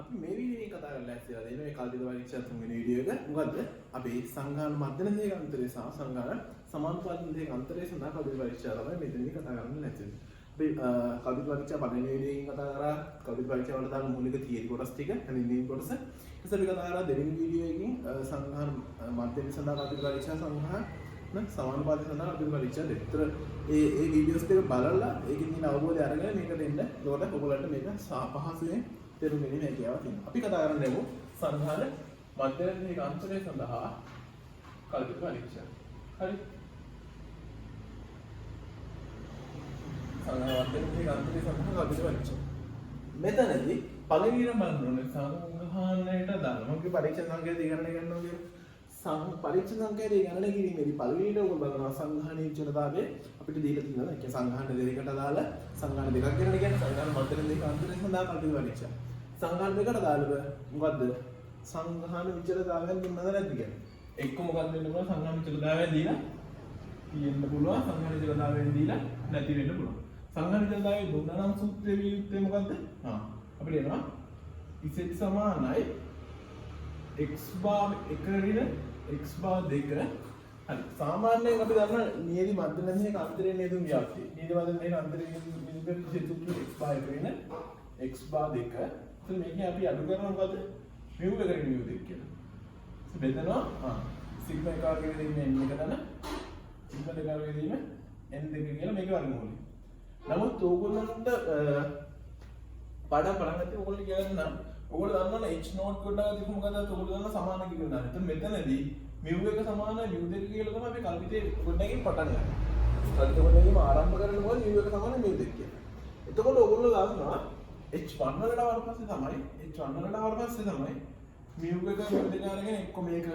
අපි මේ වීඩියෝ එකේ කතා කරලා ඇස්සලා දෙන මේ කල්පිත පරීක්ෂා තුන්වෙනි වීඩියෝ එක මොකද්ද? අපි සංඝාන මධ්‍යන දේක අන්තරය සහ සංඝාන සමානුපාතන දේක අන්තරය සඳහා කල්පිත පරීක්ෂා තමයි මෙතනදී කතා කරන්න නැත්තේ. අපි කල්පිත පරීක්ෂා පළවෙනි වීඩියෝ එකෙන් කතා කරා කල්පිත පරීක්ෂා වල දාන මූලික තියරි කොටස් ටික අනිත් මේ කොටස. ඊට අපි කතා කරා දෙවෙනි වීඩියෝ එකකින් සංඝාන මධ්‍යන සඳහා කල්පිත පරීක්ෂා සංඝාන සමානුපාතන සඳහා කල්පිත පරීක්ෂා දෙතර ඒ වීඩියෝස් දෙක බලලා ඒකෙන් තියෙන අවබෝධය අරගෙන මේක දෙන්න. ඒකට ඔයගොල්ලන්ට මේක පහසුවෙන් තේරුම් ගැනීම හැකියාවක් තියෙනවා. අපි කතා කරන්නේ සංඝාන මධ්‍යන දේක අන්තරය සඳහා කල්පිත පරීක්ෂා. හරි. සංඝාන මධ්‍යන දේක අන්තරය සඳහා කල්පිත පරීක්ෂා. මෙතනදී පළවෙනිම බලන්න ඕනේ සංඝානයට ධර්මගේ පරීක්ෂා සංකේතය ගණනය කරනවා කියන්නේ පරීක්ෂා සංකේතය ගණනය කිරීමේදී පළවෙනිට ඔයගොල්ලෝ බලනවා සංඝානයේ විචලතාවය අපිට දීලා තියෙනවා. ඒ කියන්නේ සංඝාන දෙකකට දාලා සංඝාන දෙකක් ගණනය කියන්නේ සංඝාන මධ්‍යන දේක අන්තරය සඳහා කල්පිත පරීක්ෂා. සංඝාන දෙකට දාලව මොකද්ද සංඝාන විචලතාවයන් දුන්නද නැද්ද කියන්නේ එක්ක මොකක්ද වෙන්න පුළුවන් සංඝාන විචලතාවයන් දීලා තියෙන්න පුළුවන් සංඝාන විචලතාවයන් දීලා නැති වෙන්න පුළුවන් සංඝාන විචලතාවය දුන්නා නම් සූත්‍රයේ විය යුත්තේ මොකද්ද අපිට එනවා z සමානයි x බාර් 1 ඍණ x බාර් 2 හරි සාමාන්‍යයෙන් අපි දන්නා නියදි මධ්‍යම දේක අන්තරේ නේදුම් ව්‍යාප්තිය නියදි මධ්‍යම දේක අන්තරේ නේදුම් සූත්‍රය x බාර් 1 ඍණ x බාර් 2 මේක අපි අඩු කරනවා මොකද μ එකකට μ දෙක කියලා. බෙදනවා සිග්මා එක වර්ගය දෙන්නේ n එක දන සිග්මා දෙක වර්ගය දෙන්නේ n දෙක කියලා මේක වර්ගමූලය. නමුත් ඕගොල්ලන්ට පාඩම් බලන්න නැත්නම් ඕගොල්ලෝ කියන්න ඕගොල්ලෝ දන්නවනේ h නෝට් කොටා දෙක මොකද ඕගොල්ලෝ දන්න සමාන කියලා දාන්න. එතන මෙතනදී μ එක සමාන μ දෙක කියලා තමයි අපි කල්පිතේ කොටණකින් පටන් ගන්න. කල්පිත කොටණකින් ආරම්භ කරන්නේ මොකද μ එක සමාන μ දෙක කියලා. එතකොට ඕගොල්ලෝ දානවා h1 වලට ආවට පස්සේ තමයි h1 වලට ආවට පස්සේ තමයි μ එක දෙක අරගෙන එක්ක මේක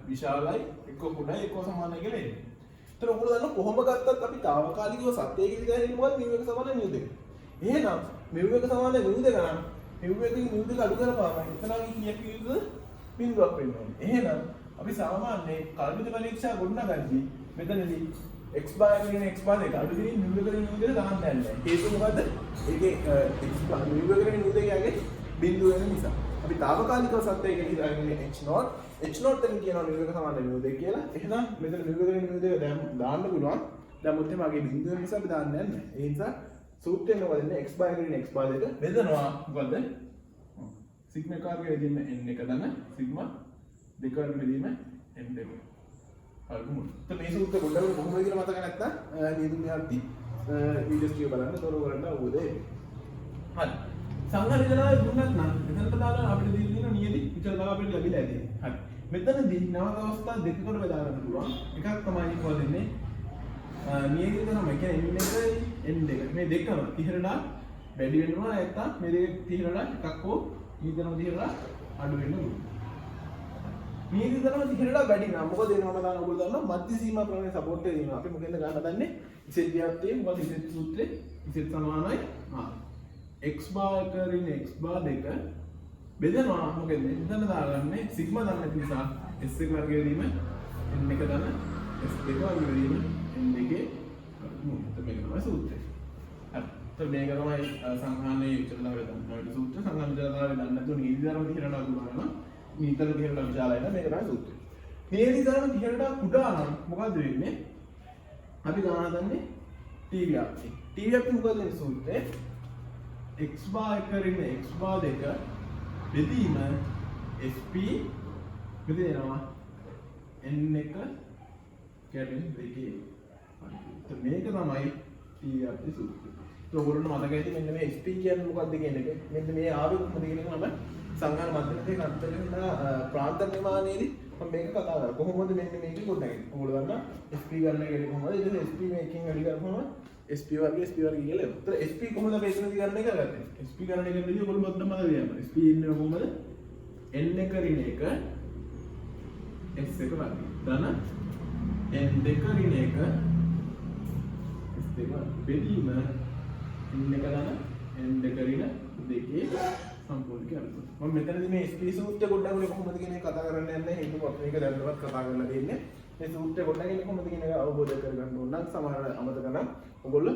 විශාලයි එක්ක කුඩායි එක්ක සමානයි කියලා එන්නේ. ඒතර ඔයගොල්ලෝ දන්න කොහොම ගත්තත් අපි తాවකාලිකව සත්‍යයක විදිහට මොකද μ එක සමාන μ දෙක. එහෙනම් μ එක සමාන μ දෙක නම් μ එකකින් μ දෙක අඩු කරපාම එතනගේ කීයක් විදිහද බිඳුවක් වෙන්න ඕනේ. එහෙනම් අපි සාමාන්‍යයෙන් කල්පිත පරීක්ෂා ගොඩනගද්දී මෙතනදී x bar එකකින් x bar එක අඩු කිරීම μ එකකින් μ දෙක දාන්න යන්නේ. හේතුව මොකද්ද? ඒකේ x bar μ එකකින් μ දෙක යගේ බිඳුව වෙන නිසා. අපි తాවකාලිකව සත්‍යයක ඉඳලාගෙන h naught එකෙන් කියනවා μ එක සමාන μ දෙක කියලා. එහෙනම් මෙතන μ එකකින් μ දෙක දාන්න පුළුවන්. දැන් මුත් මගේ බිඳුව වෙන නිසා අපි දාන්නේ නැහැ. ඒ නිසා සූත්‍රයෙන් මොකදන්නේ x bar එකකින් x bar දෙක බෙදනවා. මොකද්ද? සිග්මා කාර්යය දෙන්න n එක දන සිග්මා දෙක වර්ග බෙදීම n දෙක. අල්ගමුල්. මේ සූත්‍ර පොඩ්ඩක් කොහොමද කියලා මතක නැත්නම් නේද මෙහාටි වීඩියෝස් ටික බලන්න තොර වලට අවබෝධය එයි. හරි. සංඝාන විචලතාවය දුන්නත් නම් මෙතනට දාලා අපිට දෙන්න නියදි විචලතාව අපිට ලැබිලා ඇති. හරි. මෙතනදී නවක අවස්ථා දෙකකට බෙදා ගන්න පුළුවන්. එකක් තමයි කොහොමදන්නේ නියදි තමයි කියන්නේ n දෙක. මේ දෙකම 30ට වැඩි වෙනවා නැත්නම් මේ දෙක 30ට එකක් හෝ ඊතරම 30ට අඩු වෙන්න ඕනේ. මේ විතරම 30ට වැඩි නම් මොකද වෙනවම දාන ඔයගොල්ලෝ දන්නවා මධ්‍ය සීමා ප්‍රමාණය සපෝට් එක දෙනවා. අපි මොකෙන්ද ගන්න දන්නේ? z ව්‍යාප්තිය මොකද z සූත්‍රේ z සමානයි x bar එකකින් x bar දෙක බෙදනවා මොකද එතන දාගන්නේ සිග්මා දන්නේ නැති නිසා s එක වර්ගය දීම n එක දන s දෙක වර්ගය දීම n දෙකේ මුලට මේක තමයි සූත්‍රය. හරි. તો මේක තමයි සංඝානයේ විචලතාවය දන්නා සූත්‍ර. සංඝාන විචලතාවය දන්නේ නැතුව නීති ධර්ම 30ට අඩු කරනවා. නීතර 30ට විශාලයි නම් මේක තමයි සූත්‍රය. නීති ධර්ම 30ට කුඩා නම් මොකද්ද වෙන්නේ? අපි ගණන දන්නේ t ව්‍යාප්තිය. t ව්‍යාප්තිය මොකද වෙන්නේ සූත්‍රේ? x bar එකකින් x bar දෙක බෙදීම sp බෙදෙනවා n එක කැඩෙන දෙකේ. හරි. මේක තමයි t ව්‍යාප්තිය සූත්‍රය. તો ඔයගොල්ලන්ට මතක ඇති මෙන්න මේ sp කියන්නේ මොකක්ද කියන එක. මෙන්න මේ ආවේ කොහොමද කියන එක මම සංඝාන මධ්‍යම දේක අන්තරේ ප්‍රාන්ත නිර්මාණයේදී මම මේක කතා කරා. කොහොමද මෙන්න මේක ගොඩනගන්නේ? ඔයගොල්ලෝ දන්නා sp ගන්න කෙනෙක් කොහොමද? ඉතින් sp මේකෙන් වැඩි කරපුවම sp වර්ගය කියලා එනවා. ඒතර sp කොහොමද අපි එතනදී ගණනය කරගත්තේ? sp ගණනය කරනදී ඔයගොල්ලෝ මතක තියාගන්න. sp ඉන්නේ කොහොමද? n එක ඍණ එක s එක වර්ගය. ධන n දෙක ඍණ එක s දෙක බෙදීම n එක ධන n දෙක ඍණ දෙකේ සම්පූර්ණ කරනවා. මම මෙතනදී මේ SP සූත්‍රය ගොඩනගන්නේ කොහොමද කියන එක කතා කරන්න යන්නේ. හේතුව අපි මේක දැනටවත් කතා කරලා දෙන්නේ. මේ සූත්‍රය ගොඩනගන්නේ කොහොමද කියන එක අවබෝධ කරගන්න ඕන නම් සමහර අමතක නම් ඔයගොල්ලෝ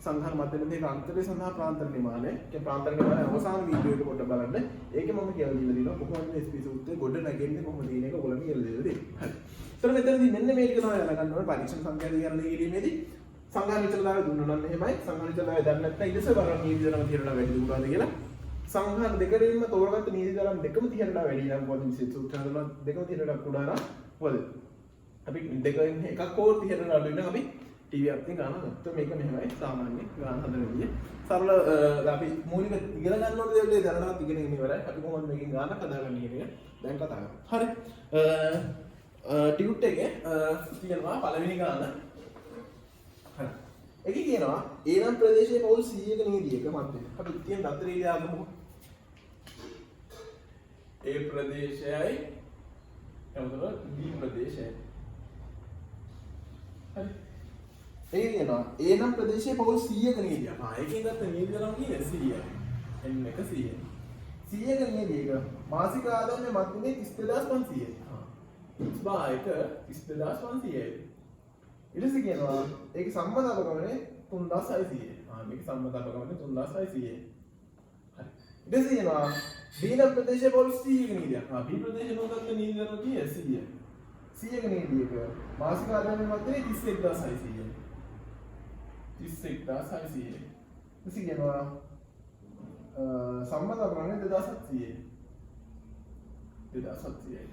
සංඝාන මධ්‍යම දෙක අන්තරේ සඳහා ප්‍රාන්තර නිමානය කියන ප්‍රාන්තර නිමානය අවසාන වීඩියෝ එක පොඩ්ඩක් බලන්න. ඒකේ මම කියලා දීලා දිනවා කොහොමද මේ ස්පී සූත්‍රය ගොඩ නැගෙන්නේ කොහොමද කියන එක ඔයගොල්ලෝ කියලා දීලා දෙන්න. හරි. ඒතර මෙතනදී මෙන්න මේක තමයි දැනගන්න ඕනේ පරීක්ෂණ සංඛ්‍යා දිගරණය කිරීමේදී සංඝාන විචලතාවය දුන්නා නම් එහෙමයි සංඝාන විචලතාවය දැන් නැත්නම් ඊටසේ බලන්න නීති ධර්ම తీරණ වැඩි දුන්නාද කියලා සංඝාන දෙකෙන්ම තෝරගත්ත නීති ධර්ම දෙකම తీරණ වැඩි නම් මොකද මේ සූත්‍රය වල දෙකම తీරණ කුඩා නම් මොකද අපි දෙකෙන් එකක් හෝ తీරණ අඩු වෙනවා අපි ටීවී එකකින් ගන්න නැත්නම් මේක මෙහෙමයි සාමාන්‍ය ගන්න හදන විදිය සරල අපි මූලික ඉගෙන ගන්න ඕන දේවල් දැනනවත් ඉගෙන ගන්න ඉවරයි අපි කොහොමද මේකෙන් ගන්න හදාගන්නේ කියන එක දැන් කතා කරමු හරි ටියුට් එකේ තියෙනවා පළවෙනි ගාන හරි ඒකේ කියනවා ඒනම් ප්‍රදේශයේ පවුල් 100ක නීතියක මැද්දේ අපි තියෙන දත්තරේ යාගමු ඒ ප්‍රදේශයයි එතකොට B ප්‍රදේශයයි හරි ඒ කියනවා ඒනම් ප්‍රදේශයේ පවුල් 100ක නීතියක් ඒකෙන් ගත්ත නීතිය නම් කියන්නේ 100යි n එක 100යි 100ක නීතියක මාසික ආදායම මැද්දේ 32500යි බායක 32500යි ඊටසේ කියනවා ඒකේ සම්මත අපගමනේ 3600යි මේක සම්මත අපගමනේ 3600යි හරි ඊටසේ කියනවා බීන ප්‍රදේශයේ පොල් 100ක නීතියක් බී ප්‍රදේශයේ නොදත්ත නීතිය නම් 100යි 100ක නීතියක මාසික ආදායම මැද්දේ 31600යි 31600යි ඊටසේ කියනවා සම්මත අපගමනේ 2700යි 2700යි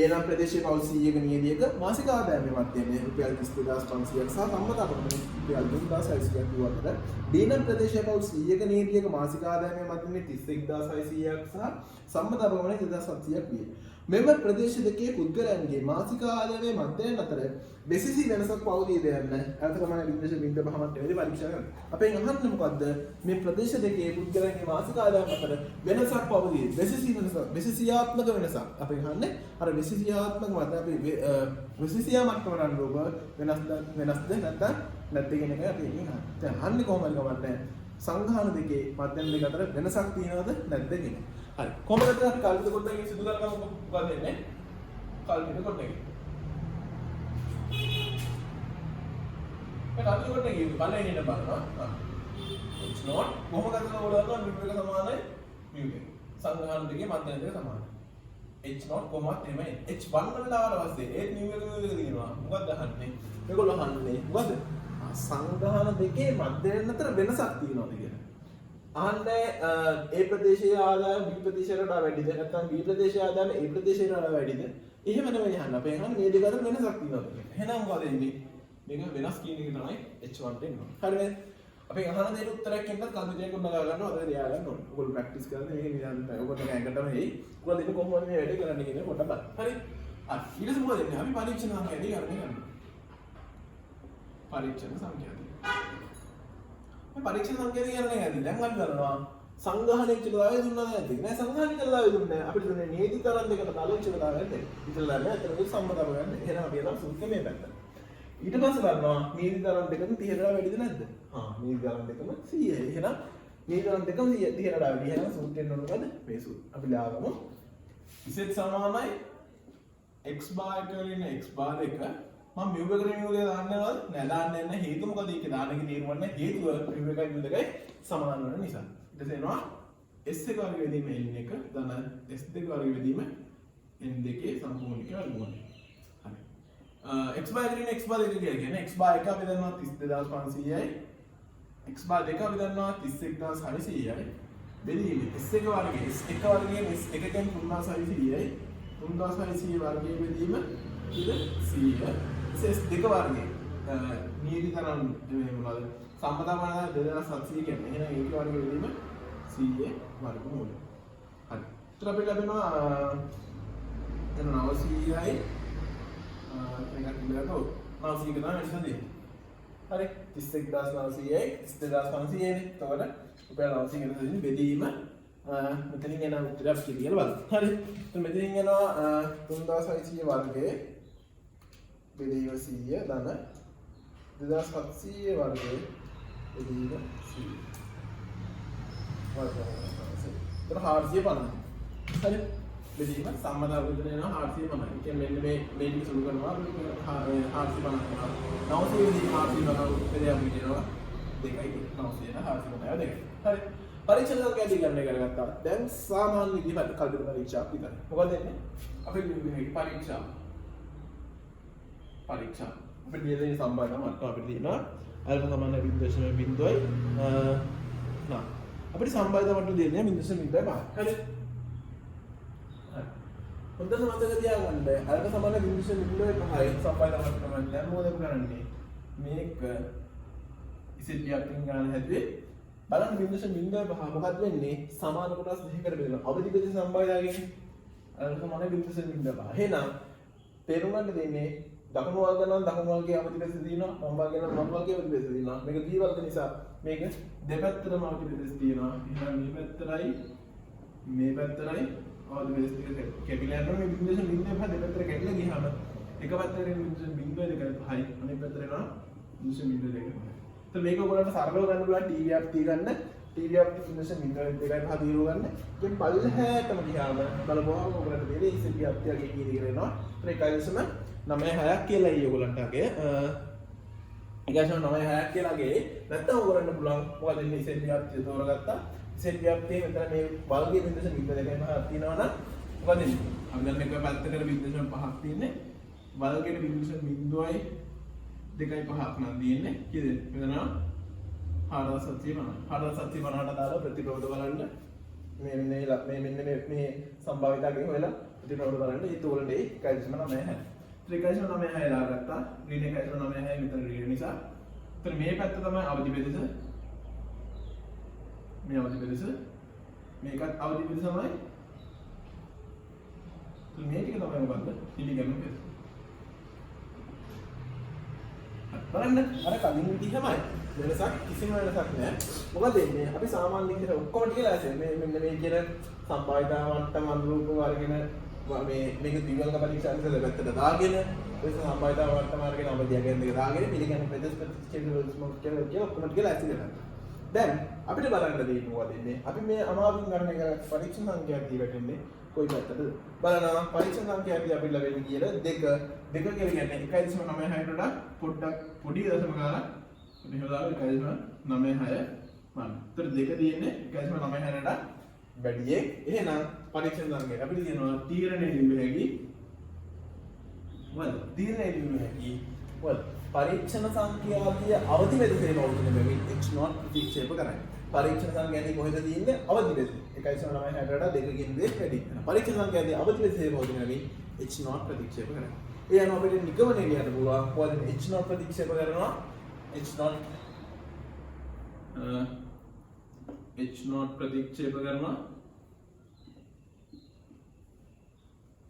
ඒනම් ප්‍රදේශයේ පවුල් 100ක නියදියක මාසික ආදායම මැද්දේ රුපියල් 32500ක් සහ සම්මත අපගමනේ රුපියල් 3600ක් වුවතර බීනම් ප්‍රදේශයේ පවුල් 100ක නියදියක මාසික ආදායම මැද්දේ 31600ක් සහ සම්මත අපගමනේ 2700ක් විය. මෙම ප්‍රදේශ දෙකේ පුද්ගලයන්ගේ මාසික ආදායමේ මැද්දෙන් අතර බෙසිසි වෙනසක් පවතීද යන්න අර්ථ තමයි ඉංග්‍රීසි බින්ද පහමත් වෙලදී පරීක්ෂා කරනවා. අපෙන් අහන්නේ මොකද්ද? මේ ප්‍රදේශ දෙකේ පුද්ගලයන්ගේ මාසික ආදායම අතර වෙනසක් පවතීද? බෙසිසි වෙනසක්, බෙසිසියාත්මක වෙනසක්. අපෙන් අහන්නේ අර බෙසිසියාත්මක මත අපි බෙසිසියා මට්ටම ගන්න රෝග වෙනස්ද නැත්නම් නැද්ද කියන එක අපි අහන්නේ. දැන් අහන්නේ කොහොමද ගමන්නේ? සංඝාන දෙකේ මධ්‍යම දෙක අතර වෙනසක් තියෙනවද නැද්ද කියන එක. හරි. කොහොමද අපි කල්පිත කොටගෙන සිදු කරගන්න මොකක්ද වෙන්නේ? කල්පිත කොටගෙන. ඒ කල්පිත කොටගෙන බලයෙන් ඉන්න බලනවා. it's not කොහොමද කරන වලට mu එක සමානයි mu එක. සංඝාන දෙකේ මධ්‍යම දෙක සමානයි. h not කොහොමද එමේ h1 වලට ආවට පස්සේ ඒත් mu එක තියෙනවා. මොකක්ද අහන්නේ? මේගොල්ලෝ අහන්නේ මොකද? සංඝාන දෙකේ මධ්‍යයෙන් අතර වෙනසක් තියෙනවද කියලා. අහන්නේ ඒ ප්‍රදේශයේ ආදායම B ප්‍රදේශයට වඩා වැඩිද නැත්නම් B ප්‍රදේශයේ ආදායම A ප්‍රදේශයට වඩා වැඩිද? එහෙම නෙවෙයි අහන්න. අපි අහන්නේ මේ දෙක අතර වෙනසක් තියෙනවද කියලා. එහෙනම් මොකද එන්නේ? මේක වෙනස් කියන එක තමයි h1 ට එන්නේ. හරිද? අපි අහන දෙයට උත්තරයක් එන්නත් කම්පියුටර් එකක් උඩ ගා ගන්නවා. අද ලියා ගන්න ඕනේ. ඔයගොල්ලෝ ප්‍රැක්ටිස් කරලා මේක නිදාන්න බෑ. ඔයගොල්ලෝ ඇඟටම එයි. ඔයගොල්ලෝ දෙන්න කොහොමද මේ වැඩේ කරන්න කියන පොඩ්ඩක් බලන්න. හරි? ඊට මොකද එන්නේ? අපි පරීක්ෂණ සංඛ්‍යාදී කරන්නේ. පරීක්ෂණ සංඛ්‍යාදී. මේ පරීක්ෂණ සංඛ්‍යාදී කරන්නේ නැද්ද? දැන් අපි කරනවා සංඝාන විචලතාවය දුන්නා නැද්ද? නෑ සංඝාන විචලතාවය දුන්නේ නැහැ. අපිට දුන්නේ නීති තරම් දෙකට තල විචලතාවය නැද්ද? විචලතාවය අතරේ සම්මතව ගන්න. එහෙනම් අපි යනවා සූත්‍රයේ මේ පැත්තට. ඊට පස්සේ බලනවා නීති තරම් දෙකම 30ට වැඩිද නැද්ද? නීති තරම් දෙකම 100යි. එහෙනම් නීති තරම් දෙකම 30ට වැඩි. එහෙනම් සූත්‍රයෙන් මොනවද? මේ සූත්‍රය. අපි ලාගමු. ඉසෙත් සමානයි x bar එක වලින් x bar එක මම mu එකට mu දෙක දාන්නවද? නෑ දාන්නේ නැහැ. හේතුව මොකද? ඒක දාන්නගේ තීරණය හේතුව mu එකයි mu දෙකයි සමාන වෙන නිසා. ඊට පස්සේ එනවා s එක වර්ග වෙදීම n එක ධන s දෙක වර්ග වෙදීම n දෙකේ සම්පූර්ණික වර්ගමූලය. හරි. x bar එකකින් x bar දෙක කියලා කියන්නේ x bar එක අපි දන්නවා 32500යි. x bar දෙක අපි දන්නවා 31600යි. බෙදීම s එක වර්ගයේ s එක වර්ගයෙන් s එකකින් 3600යි. 3600 වර්ගයේ බෙදීම ඉතින් 100 s දෙක වර්ගයේ නීති තරම් මොනවද සම්පතමන 2700 කියන්නේ එහෙනම් ඒක වර්ග වෙදීම 100 වර්ගමූලය. හරි. ඊට අපිට ලැබෙනවා එන 900යි මේක ඉඳලා 900 ක තමයි ඉස්සදී. හරි 31900යි 32500යි නේ. එතකොට රුපියල් 900 කට දෙන්නේ බෙදීම මෙතනින් එන උත්තරය අපි කියලා බලමු. හරි. එතන මෙතනින් එනවා 3600 වර්ගයේ බෙදීම 100 ධන 2700 වර්ගයේ බෙදීම 100 වර්ග. එතන 450. හරි. බෙදීම සම්මත අවුරුද්දේ වෙනවා 450. ඒ කියන්නේ මෙන්න මේ ටික සුළු කරනවා 450. 900 විදිහට 450 උත්තරය අපිට එනවා 2යි 900 450 2යි. හරි. පරීක්ෂණ සංඛ්‍යා දිගන්නේ කරගත්තා. දැන් සාමාන්‍ය විදිහට කල්පිත පරීක්ෂාවක් විතරයි. මොකද වෙන්නේ? අපි පරීක්ෂා අපිට දෙන්නේ සම්බන්ධ මට්ටම අපිට තියෙනවා අල්ප සමාන 0.0යි අපිට සම්බන්ධ මට්ටම දෙන්නේ 0.05. හරි. හොඳට මතක තියාගන්න අල්ප සමාන 0.05යි සම්බන්ධ මට්ටම දැන් මොකද කරන්නේ? මේක ඉතිරියකින් ගන්න හැදුවේ බලන්න 0.05 මොකක්ද වෙන්නේ? සමාන කොටස් දෙකකට බෙදෙනවා. අවදි බෙද සම්බන්ධයගෙන් අල්ප සමාන 0.05. එහෙනම් තේරුම් ගන්න දෙන්නේ දකුණු වර්ග නම් දකුණු වර්ගයේ අවදි බෙද තියෙනවා වම් වර්ගය නම් වම් වර්ගයේ අවදි බෙද තියෙනවා මේක දී වර්ග නිසා මේක දෙපැත්තටම අවදි බෙද තියෙනවා එහෙනම් මේ පැත්තටයි අවදි බෙද ටික කැපිලා යනවා මේ 0.05 දෙපැත්තට කැඩලා ගියාම එක පැත්තට 0.02යි අනිත් පැත්තට එනවා 0.02යි તો මේක ඔයගොල්ලන්ට සරලව ගන්න පුළුවන් TVයක් තියගන්න TVයක් 0.02යි පහ දීව ගන්න ඉතින් පල්ලහැටම ගියාම බලපුවාම ඔයගොල්ලන්ට දෙන්නේ ඉතිරියක් තියගේ කීයද කියලා එනවා ඒකයිසම 9.6ක් කියලා අය ඔයගොල්ලන්ට අගේ ඒකයිසම 9.6ක් කියලා අගේ නැත්තම් ඔයගොල්ලන්ට පුළුවන් මොකද ඉන්නේ ඉතිරියක් තෝරගත්තා ඉතිරියක් තියෙන මෙතන මේ වර්ගයේ 0.02යි පහක් තියෙනවා නම් මොකද ඉන්නේ අපි දැන් මේක පැත්තකට 0.5ක් තියෙන්නේ වර්ගයේ 0.02යි පහක් නම් තියෙන්නේ කීයද මෙතන 4750ට දාලා ප්‍රතිප්‍රෝධ බලන්න මේ සම්භාවිතයෙන් හොයලා ප්‍රතිප්‍රෝධ බලන්න ඒත් උගලට ඒකයිසම 9.6 ත්‍රිකයිසම 9.6 දාගත්තා ඍණ එකයිසම 9.6 මෙතන ඍණ නිසා එතන මේ පැත්ත තමයි අවදි බෙදස මේ අවදි බෙදස මේකත් අවදි බෙදස තමයි එතන මේ ටික තමයි මොකද්ද පිළිගන්න බෙදස බලන්න අර කලින් විදිහමයි වෙනසක් කිසිම වෙනසක් නැහැ. මොකද එන්නේ අපි සාමාන්‍ය විදිහට ඔක්කොම ටික ලෑස්ති මෙන්න මේ කියන සම්භාවිතාවන්ට අනුරූපව අරගෙන මේක දිවංග පරීක්ෂා ඉස්සෙල්ලා පැත්තට දාගෙන ඒ සම්භාවිතාවන්ට අරගෙන අවධියගෙන් දෙක දාගෙන පිළිගන්න ප්‍රදේශ ප්‍රතිචේතන කියලා ඔක්කොම ටික ලෑස්ති කරගන්න. දැන් අපිට බලන්න දෙන්නේ මොකද එන්නේ අපි මේ අමාරුවෙන් ගන්න එක පරීක්ෂණ සංඛ්‍යාවක් දී වැටෙන්නේ කොයි පැත්තටද බලනවා පරීක්ෂණ සංඛ්‍යාවදී අපිට ලැබෙන්නේ කියලා දෙක කියලා කියන්නේ 1.96ට වඩා පොඩ්ඩක් පොඩි දශම ගානක් මෙහෙම දාලා 1.96 මම. ඒතර දෙක තියෙන්නේ 1.96ට වැඩි එක. එහෙනම් පරීක්ෂණ සංඛ්‍යාව අපිට කියනවා තීරණය ලියුම හැකි පරීක්ෂණ සංඛ්‍යාවදී අවදි බෙදසේ පවතින බැවින් h0 ප්‍රතික්ෂේප කරයි. පරීක්ෂණ සංඛ්‍යාවේ කොහෙද තියෙන්නේ අවදි බෙද 1.96ට වඩා දෙකකින් දෙක වැඩි. පරීක්ෂණ සංඛ්‍යාවේ අවදි බෙදසේ පවතින බැවින් h0 ප්‍රතික්ෂේප කරයි. ඒ අනුව අපිට නිගමනය ලියන්න පුළුවන් කොහොමද h0 ප්‍රතික්ෂේප කරනවා h0 ප්‍රතික්ෂේප කරනවා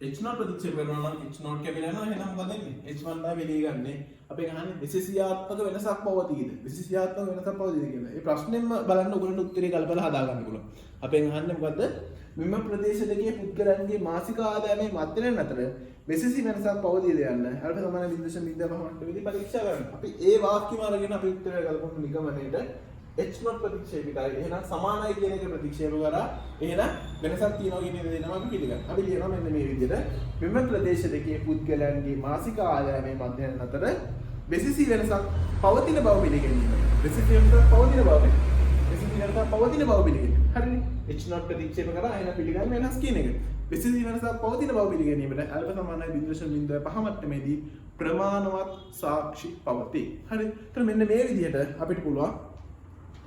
h0 ප්‍රතික්ෂේප කරනවා නම් h0 කැපිලා යනවා එහෙනම් මොකද වෙන්නේ h1 තමයි වෙලී ගන්නෙ අපි ගහන්නේ විශේෂයාත්මක වෙනසක් පවතීද විශේෂයාත්මක වෙනසක් පවතීද කියලා. ඒ ප්‍රශ්නෙම බලන්න ඔයගොල්ලන්ට උත්තරේ කල්පලා හදා ගන්න පුළුවන්. අපෙන් අහන්නේ මොකද්ද මෙම ප්‍රදේශ දෙකේ පුද්ගලයන්ගේ මාසික ආදායමේ මධ්‍යලයන් අතර විශේෂ වෙනසක් පවතීද යන්න අල්ප සමාන 0.05 මට්ටමේදී පරීක්ෂා කරන්න. අපි ඒ වාක්‍යම අරගෙන අපි උත්තරය ගලපමු නිගමනයේට h0 ප්‍රතික්ෂේපිතයි. එහෙනම් සමානයි කියන එක ප්‍රතික්ෂේප කරා. එහෙනම් වෙනසක් තියෙනවා කියන දේ තමයි අපි පිළිගන්නේ. අපි කියනවා මෙන්න මේ විදිහට මෙම ප්‍රදේශ දෙකේ පුද්ගලයන්ගේ මාසික ආදායමේ මධ්‍යලයන් අතර විශේෂ වෙනසක් පවතින බව පිළිගැනීම. විශේෂ වෙනසක් පවතින බව පිළිගැනීම. හරිනේ. h0 ප්‍රතික්ෂේප කරා එහෙනම් පිළිගන්නේ වෙනස් කියන එක. විශේෂ වෙනසක් පවතින බව පිළිගැනීමට අල්ප සමානයි 0.05 මට්ටමේදී ප්‍රමාණවත් සාක්ෂි පවතී. හරි. එතන මෙන්න මේ විදිහට අපිට පුළුවන්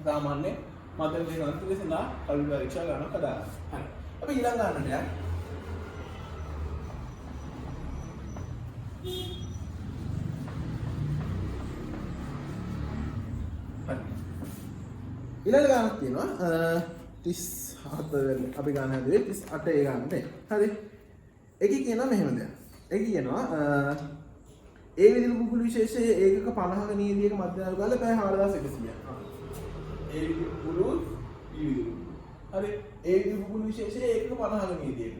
සාමාන්‍ය මධ්‍යම දේ අන්තිම සඳහා කල්ප පරීක්ෂා ගන්න කඩා. හරි. අපි ඊළඟ ගන්නට යන්න. ඊළඟ ගානක් තියෙනවා 37 අපි ගන්න හැදුවේ 38 ඒ ගන්නනේ. හරි. එකේ කියනවා මෙහෙම දෙයක්. එකේ කියනවා ඒ විදිහට කුකුළු විශේෂයේ ඒකක 50ක නීතියක මධ්‍යම කාලය පැය 4100ක්. ඒ විදිහට කුකුළු හරි. ඒ විදිහට කුකුළු විශේෂයේ ඒකක 50ක නීතියක.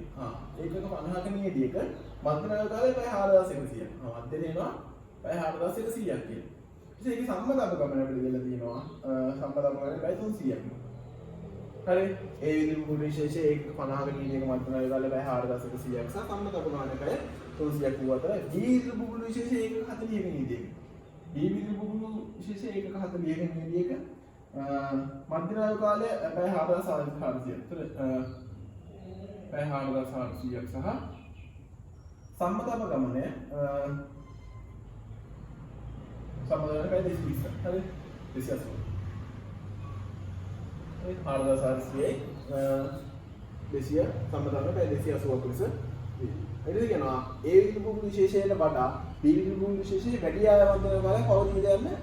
ඒකක 50ක නීතියක මධ්‍යම කාලය පැය 4100ක්. මධ්‍ය දෙනවා පැය 4100ක් කියලා. ඉතින් ඒකේ සම්මතව ගමන අපිට දෙලා තියෙනවා සම්මතව ගමන පැය 300ක්. හරි ඒ විදිහේ බුබුලු විශේෂය 150ක නියමයක මධ්‍යම කාලේ පැය 4.100ක් සහ සම්මත අපගාමනය පැය 300ක් වූ අතර B විදිහේ බුබුලු විශේෂය 140ක නියමයක B විදිහේ බුබුලු විශේෂය 140ක නියමයක මධ්‍යම කාලය පැය 4.400ක්. ඒතර පැය 4.400ක් සහ සම්මත අපගාමනය සම්මත පැය 220ක්. හරි 280. 4,400යි 200 සම්මතන පැය 280ක් ලෙස වෙයි. ඊට කියනවා A විදිහේ බුබුලු විශේෂයට වඩා B විදිහේ බුබුලු විශේෂයේ වැඩි ආයතන කාලයක් පවතින දෙයක් නෑ.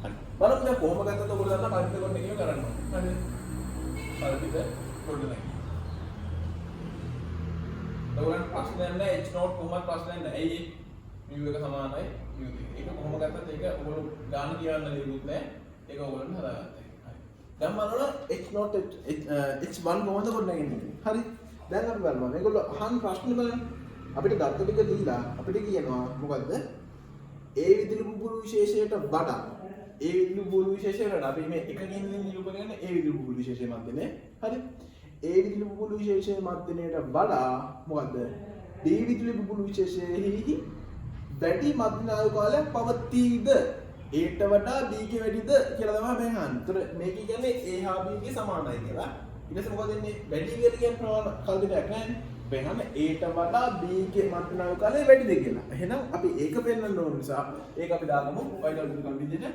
හරි. බලමු දැන් කොහොම ගත්තද ඔයගොල්ලෝ දන්න පරිත්‍යාග කොට එකම කරන්න ඕනේ. හරිද? පරිත්‍යාග කොට නැහැ. ඔයගොල්ලන්ට ප්‍රශ්නයක් නෑ H නෝට් කොහොමද ප්‍රශ්නයක් නෑ. ඇයි mu එක සමානයි mu දෙක. ඒක කොහොම ගත්තත් ඒක ඔයගොල්ලෝ ගාන කියන්න දෙයක් නෑ. ඒක ඔයගොල්ලන්ට හදාගන්න. දැන් බලන්න h0 h1 කොහොමද ගොඩනගන්නේ? හරි. දැන් අපි බලමු. මේගොල්ලෝ අහන ප්‍රශ්න බලන්න. අපිට ගත්ත ටික දීලා අපිට කියනවා මොකද්ද? A විදිහේ බුබුලු විශේෂයට වඩා A විදිහේ බුබුලු විශේෂයට වඩා අපි මේ එකකින් නිරූපණය කරන A විදිහේ බුබුලු විශේෂය මැදනේ. හරි. A විදිහේ බුබුලු විශේෂය මැදනේට වඩා මොකද්ද? B විදිහේ බුබුලු විශේෂයෙහි වැඩි මධ්‍යනායක කාලයක් පවතීද? ඒට වඩා B ගේ වැඩිද කියලා තමයි මම අහන්නේ. ඒතර මේක කියන්නේ A හා B ගේ සමානයි කියලා. ඊට පස්සේ මොකද වෙන්නේ? වැඩි කියලා කියන කල්පිතයක් නැහැ. වෙනම Aට වඩා B ගේ මත්නාව කාලය වැඩිද කියලා. එහෙනම් අපි ඒක පෙන්වන්න ඕන නිසා ඒක අපි දාගමු වයිඩල් විදිහට.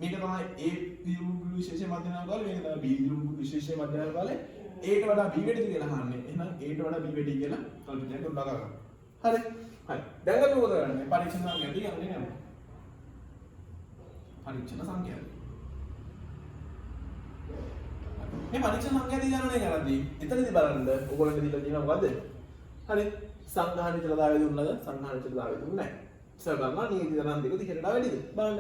මේක තමයි A විදිහේ විශේෂ මත්නාව කාලය, මේක තමයි B විදිහේ විශේෂ මත්නාව කාලය. Aට වඩා B වැඩිද කියලා අහන්නේ. එහෙනම් Aට වඩා B වැඩි කියලා කල්පිතයක් උඩ ගන්නවා. හරි. හරි. දැන් අපි මොකද කරන්නේ? පරීක්ෂණ සංඛ්‍යා යන්නේ නැහැ. පරීක්ෂණ සංඛ්‍යාව. මේ පරීක්ෂණ සංඛ්‍යාව දිගන්නේ කරද්දී එතනදී බලන්න ඔයගොල්ලන්ට දීලා තියෙනවා මොකද්ද? හරි. සංඝානිතලතාවය දුන්නද? සංඝානිතලතාවය දුන්නේ නැහැ. ඉස්සර ගන්නවා නීති ධර්ම දෙක දිහට වැඩිද? බලන්න.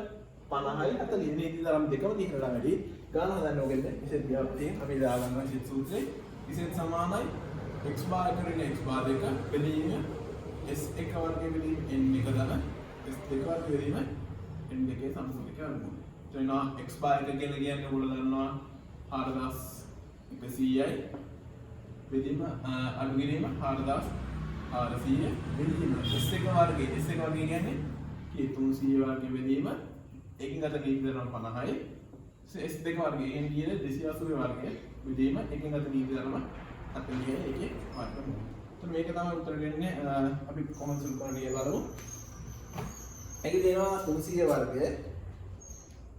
50යි 40 නීති ධර්ම දෙකම දිහට වැඩි. ගාන හදන්න ඕකෙන්ද? ඉතින් විද්‍යාර්ථීන් අපි දාගන්නවා ඉතින් සූත්‍රේ. ඉතින් සමානයි x bar කරගෙන x bar දෙක බෙදීම s1 වර්ගයේ බෙදීම n එක දන s2 වර්ගයේ බෙදීම n දෙකේ සම්පූර්ණ කරගන්න. එතන x bar එක කියන්නේ ඔයගොල්ලෝ දන්නවා 4100යි බෙදීම අඩු කිරීම 4400 බෙදීම s1 වර්ගයේ කියන්නේ කී 300 වර්ගයේ බෙදීම එකකින් ගත නීති ධර්ම 50යි s2 වර්ගයේ n කියන 280 වර්ගයේ බෙදීම එකකින් ගත නීති ධර්ම 40යි එකේ වර්ගමූල. එතන මේක තමයි උත්තර දෙන්නේ අපි කොහොමද සුළු කරන්නේ කියලා බලමු. ඒක දෙනවා 300 වර්ගය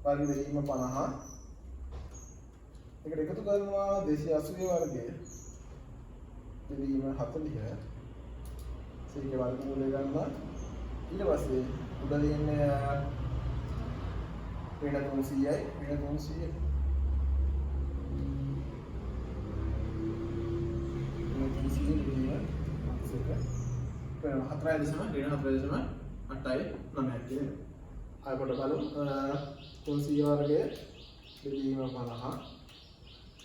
වර්ග බෙදීම 50. ඒකට එකතු කරනවා 280 වර්ගය බෙදීම 40. ඒකේ වර්ගමූලය ගන්නවා. ඊට පස්සේ උඩ දෙන්නේ වෙන 300යි වෙන 300 ආය කොට බලමු 300 වර්ගය බෙදීම 50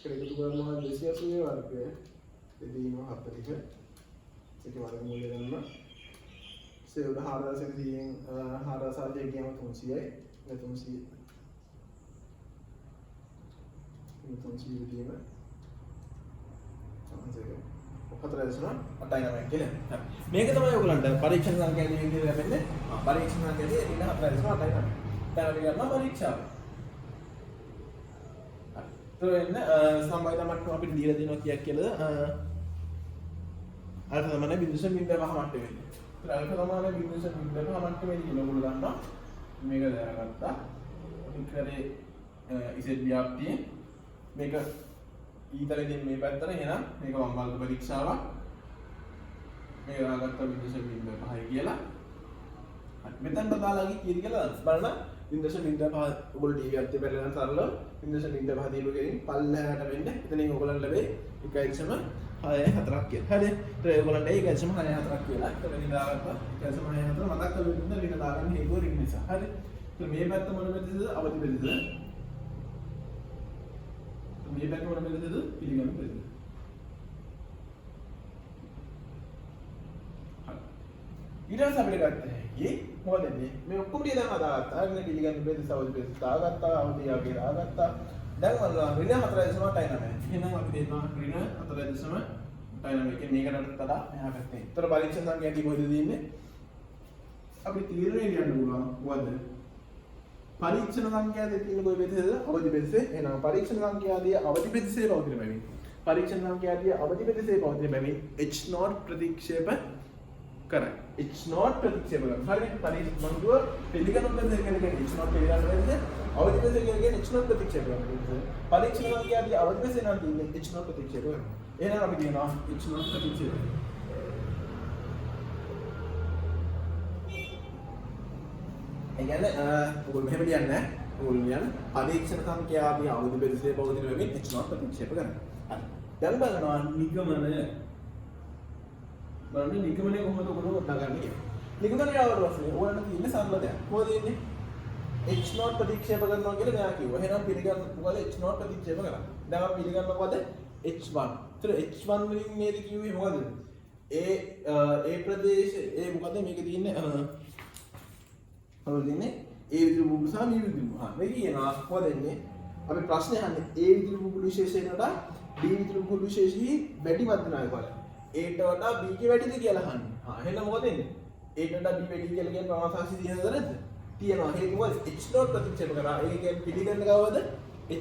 එකතු කරනවා 280 වර්ගය බෙදීම 40 ඒකේ වර්ගමූලය ගන්නවා සේවද 4000න් 4000 කියම 300යි 300 බෙදීම 4.89 කියලා. මේක තමයි ඔයගලන්ට පරීක්ෂණ සංඛ්‍යාවේ විදිහට ලැබෙන්නේ. පරීක්ෂණ සංඛ්‍යාවේ 4.89. දැන් අපි කරනවා පරීක්ෂාව. හරි. එතන සම්බන්ධ මට්ටම අපිට දීලා දෙනවා කීයක් කියලාද? අල්ෆා සමාන 0.05 මට්ටම වෙන්නේ. ඒතර අල්ෆා සමාන 0.05 මට්ටමේදී ඔයගොල්ලෝ දන්නවා මේක දැනගත්තා. අපි කරේ ඉසෙට් ව්‍යාප්තිය මේක ඊතරෙන් මේ පැත්තට එහෙනම් මේක වම් බලක පරීක්ෂාවක් මේක දාගත්ත 0.05 කියලා හරි මෙතනට දාලා කීයද කියලා බලන්න 0.05 ඔයගොල්ලෝ ටීවී එකත් බලන සරලව 0.05 දීපු කෙනින් පල්ලෙහාට වෙන්න එතනින් ඔයගොල්ලන්ට ලැබෙයි 1.64ක් කියලා හරි ඒත් ඔයගොල්ලන්ට 1.64ක් කියලා එතනින් දාගත්තා 1.64 මතක් කරගන්න රින දාගන්න හේතුව රින් නිසා හරි ඒත් මේ පැත්ත මොන පැත්තද අවදි පැත්තද මේ පැත්ත මොන පැත්තද පිළිගන්න පැත්ත. හරි. ඊට පස්සේ අපිට ගන්න හැකි මොකද මේ ඔක්කොම ටික දැන් හදාගත්තා. අර පිළිගන්න පැත්ත සවදි පැත්ත දාගත්තා. අවදි යාගේ දාගත්තා. දැන් බලන්න ඍණ 4.9. එහෙනම් අපි දෙන්නවා ඍණ 4.9. කියන්නේ මේකට වඩා මෙහා පැත්තේ. ඒතර පරීක්ෂණ සංඛ්‍යා ටික කොහෙද තියෙන්නේ? අපි තීරණය ලියන්න පුළුවන් මොකද්ද? පරීක්ෂණ සංඛ්‍යාවේ තියෙන කොයි ප්‍රතිශතද? අවදි ප්‍රතිශතය. එහෙනම් පරීක්ෂණ සංඛ්‍යාවේ අවදි ප්‍රතිශතය පවතින බැවින් පරීක්ෂණ සංඛ්‍යාවේ අවදි ප්‍රතිශතය පවතින බැවින් H0 ප්‍රතික්ෂේප කරයි. H0 ප්‍රතික්ෂේප කරනවා. හරිනේ. පරීක්ෂණ මංගුව පිළිගන්න බැහැ කියන්නේ H0 පිළිගන්න බැහැ. අවදි ප්‍රතිශතය කියන්නේ H0 ප්‍රතික්ෂේප කරනවා. පරීක්ෂණ සංඛ්‍යාවේ අවදි ප්‍රතිශතය නම් තියෙන්නේ H0 ප්‍රතික්ෂේප කරනවා. එහෙනම් අපි කියනවා H0 ප්‍රතික්ෂේප. ඒ කියන්නේ ඔයගොල්ලෝ මෙහෙම ලියන්නේ නැහැ. ඔයගොල්ලෝ ලියන්නේ පරීක්ෂණ සංඛ්‍යාවේ අවදි ප්‍රතිශතය පවතින බැවින් H0 ප්‍රතික්ෂේප කරනවා. හරි. දැන් බලනවා නිගමනය. බලන්න නිගමනය කොහොමද ඔයගොල්ලෝ හදාගන්නේ කියලා. නිගමනය ආවට පස්සේ ඔයගොල්ලන්ට තියෙන්නේ සරල දෙයක්. මොකද ඉන්නේ? H0 ප්‍රතික්ෂේප කරනවා කියලා මෙයා කිව්වා. එහෙනම් පිළිගන්න මොකද H0 ප්‍රතික්ෂේප කරා. දැන් අපි පිළිගන්න මොකද? H1. ඒතර H1 වලින් නේද කිව්වේ මොකද? ඒ ප්‍රදේශ මොකද මේකේ තියෙන්නේ හරිනේ ඒ විදුලි බුබුලු සහ මේ විදුලි බුබුලු. මේ කියනවා මොකද එන්නේ? අපි ප්‍රශ්නේ අහන්නේ ඒ විදුලි බුබුලු විශේෂයට වඩා B විදුලි බුබුලු විශේෂෙහි වැඩි වර්ධනයක් බලය. ඒට වඩා B ගේ වැඩිද කියලා අහන්නේ. එහෙනම් මොකද එන්නේ? ඒට වඩා B වැඩි කියලා කියන ප්‍රමාණ සාක්ෂි තියෙනවද නැද්ද? තියෙනවා. හේතුව H0 ප්‍රතික්ෂේප කරා. ඒ කියන්නේ පිළිගන්න ගාවද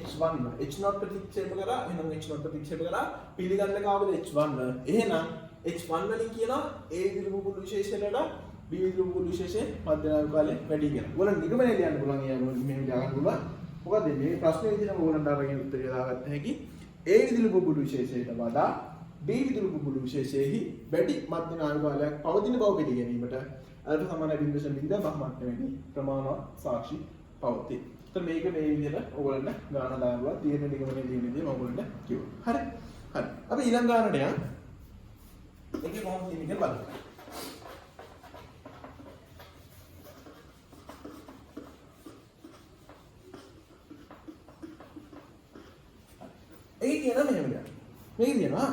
H1. H0 ප්‍රතික්ෂේප කරා. එහෙනම් H0 ප්‍රතික්ෂේප කරා. පිළිගන්න ගාවද H1. එහෙනම් H1 වලින් කියනවා A විදුලි බුබුලු විශේෂයට වඩා B විදුලි බුබුලු විශේෂයේ මධ්‍යනායක කාලය වැඩි කියලා. ඔයාලා නිගමනය ලියන්න පුළුවන්. මෙහෙම ලියගන්න පුළුවන්. මොකද මේ ප්‍රශ්නේ විදිහටම ඕනට අරගෙන උත්තරය දාගත්ත හැකි. A විදුලි බුබුලු විශේෂයට වඩා B විදුලි බුබුලු විශේෂයෙහි වැඩි මධ්‍යනායක කාලයක් පවතින බව පිළිගැනීමට අල්ප සමාන 0.5 මට්ටමේදී ප්‍රමාණවත් සාක්ෂි පවතී. ඒතර මේක මේ විදිහට ඕගොල්ලන්ට ගාන දානවා තීරණ නිගමනයේ තියෙන විදිහ මම ඕගොල්ලන්ට කිව්වා. හරි. හරි. අපි ඊළඟ ගානට යමු. ඒකේ කොහොමද කියන්නේ කියලා බලමු. ඒක කියනවා මෙහෙම ගන්න. මේක කියනවා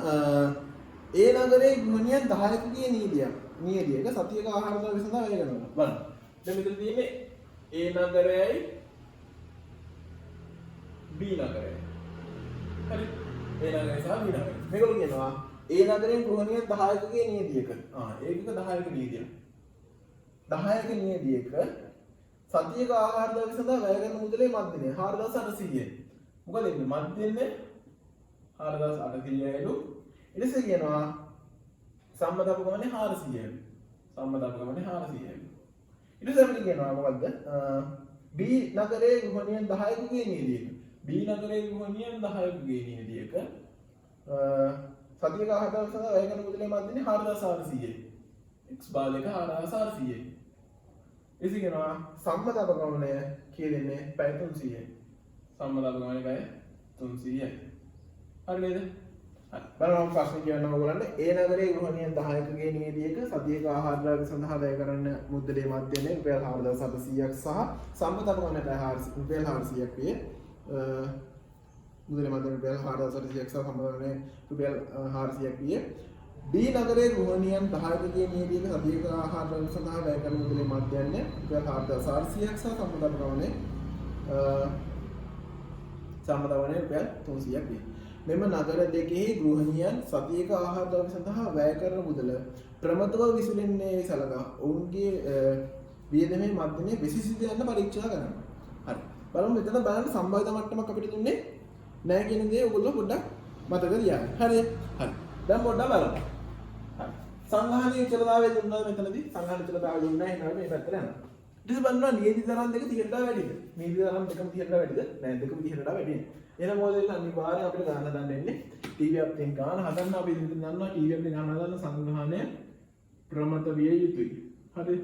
ඒ නගරයේ ගුණියන් 10කගේ නියදියක සතියක ආහාර ද්‍රව්‍ය සඳහා වැය කරනවා. බලන්න. දැන් මෙතන තියෙන්නේ A නගරයයි B නගරයයි. හරි. A නගරය සහ B නගරය. මේගොල්ලෝ කියනවා A නගරයේ ගුණියන් 10කගේ නියදියක. ඒකක 10ක නියදියක්. 10ක නියදියක සතියක ආහාර ද්‍රව්‍ය සඳහා වැය කරන මුදලේ මධ්‍යමය 4800යි. මොකද ඉන්නේ මධ්‍යන්නේ 4800යිලු. ඊට පස්සේ කියනවා සම්මත අපගමනේ 400යිලු. සම්මත අපගමනේ 400යිලු. ඊට පස්සේ අපිට කියනවා මොකද්ද? B නගරයේ ගුණියන් 10කගේ නියදියක. B නගරයේ ගුණියන් 10කගේ නියදියක සතියක ආහාර ද්‍රව්‍ය සඳහා වැය කරන මුදලේ මධ්‍යමය 4400යි. x බාල එක 4400යි. එසේ කියනවා සම්මත අපගමනය කියන්නේ පැය 300යි. සම්මත අපගමනය පැය 300යි. හරි නේද? හරි. බලන්න ප්‍රශ්න කියන්න ඕගොල්ලන්ට ඒ නගරයේ ගෘහණියන් 10කගේ නියදියක සතියක ආහාර ද්‍රව්‍ය සඳහා වැය කරන මුදලේ මධ්‍යමය රුපියල් 4700ක් සහ සම්මත අපගමනය පැය 400 රුපියල් 400ක් වේ. මුදලේ මධ්‍යමය රුපියල් 4700ක් සහ සම්මත අපගමනය රුපියල් 400ක් වේ. B නගරයේ ගෘහණියන් 10කගේ නියදියක සතියක ආහාර ද්‍රව්‍ය සඳහා වැය කරන මුදලේ මධ්‍යමය රුපියල් 4400ක් සහ සම්මත අපගමනය රුපියල් 300ක් වේ. මෙම නගර දෙකෙහි ගෘහණියන් සතියක ආහාර ද්‍රව්‍ය සඳහා වැය කරන මුදල ප්‍රමතව විසුලෙන්නේ සලකා ඔවුන්ගේ වියදමේ මධ්‍යමය විශේෂිත යන පරීක්ෂා කරනවා. හරි. බලමු මෙතන බලන්න සම්භාවිත මට්ටමක් අපිට දුන්නේ නැහැ කියන දේ ඔයගොල්ලෝ පොඩ්ඩක් මතක තියාගන්න. හරිද? හරි. දැන් පොඩ්ඩක් බලමු. හරි. සංඝාණී විචලතාවය දුන්නා මෙතනදී සංඝාණී විචලතාවය දුන්නා එහෙනම් මේ පැත්තට යනවා. ඊට පස්සේ බලනවා නියති තරම් දෙක 30ට වැඩිද? නියති තරම් දෙකම 30ට වැඩිද? නෑ දෙකම 30ට වැඩි. එහෙනම් මොකද අනිවාර්යයෙන් අපිට ගන්න හදන්න එන්නේ ටීවී අප්ෙන් ගන්න හදන්න අපි දන්නවා ටීවී අප්ෙන් ගන්න හදන්න සංග්‍රහණය ප්‍රමත විය යුතුයි. හරිද?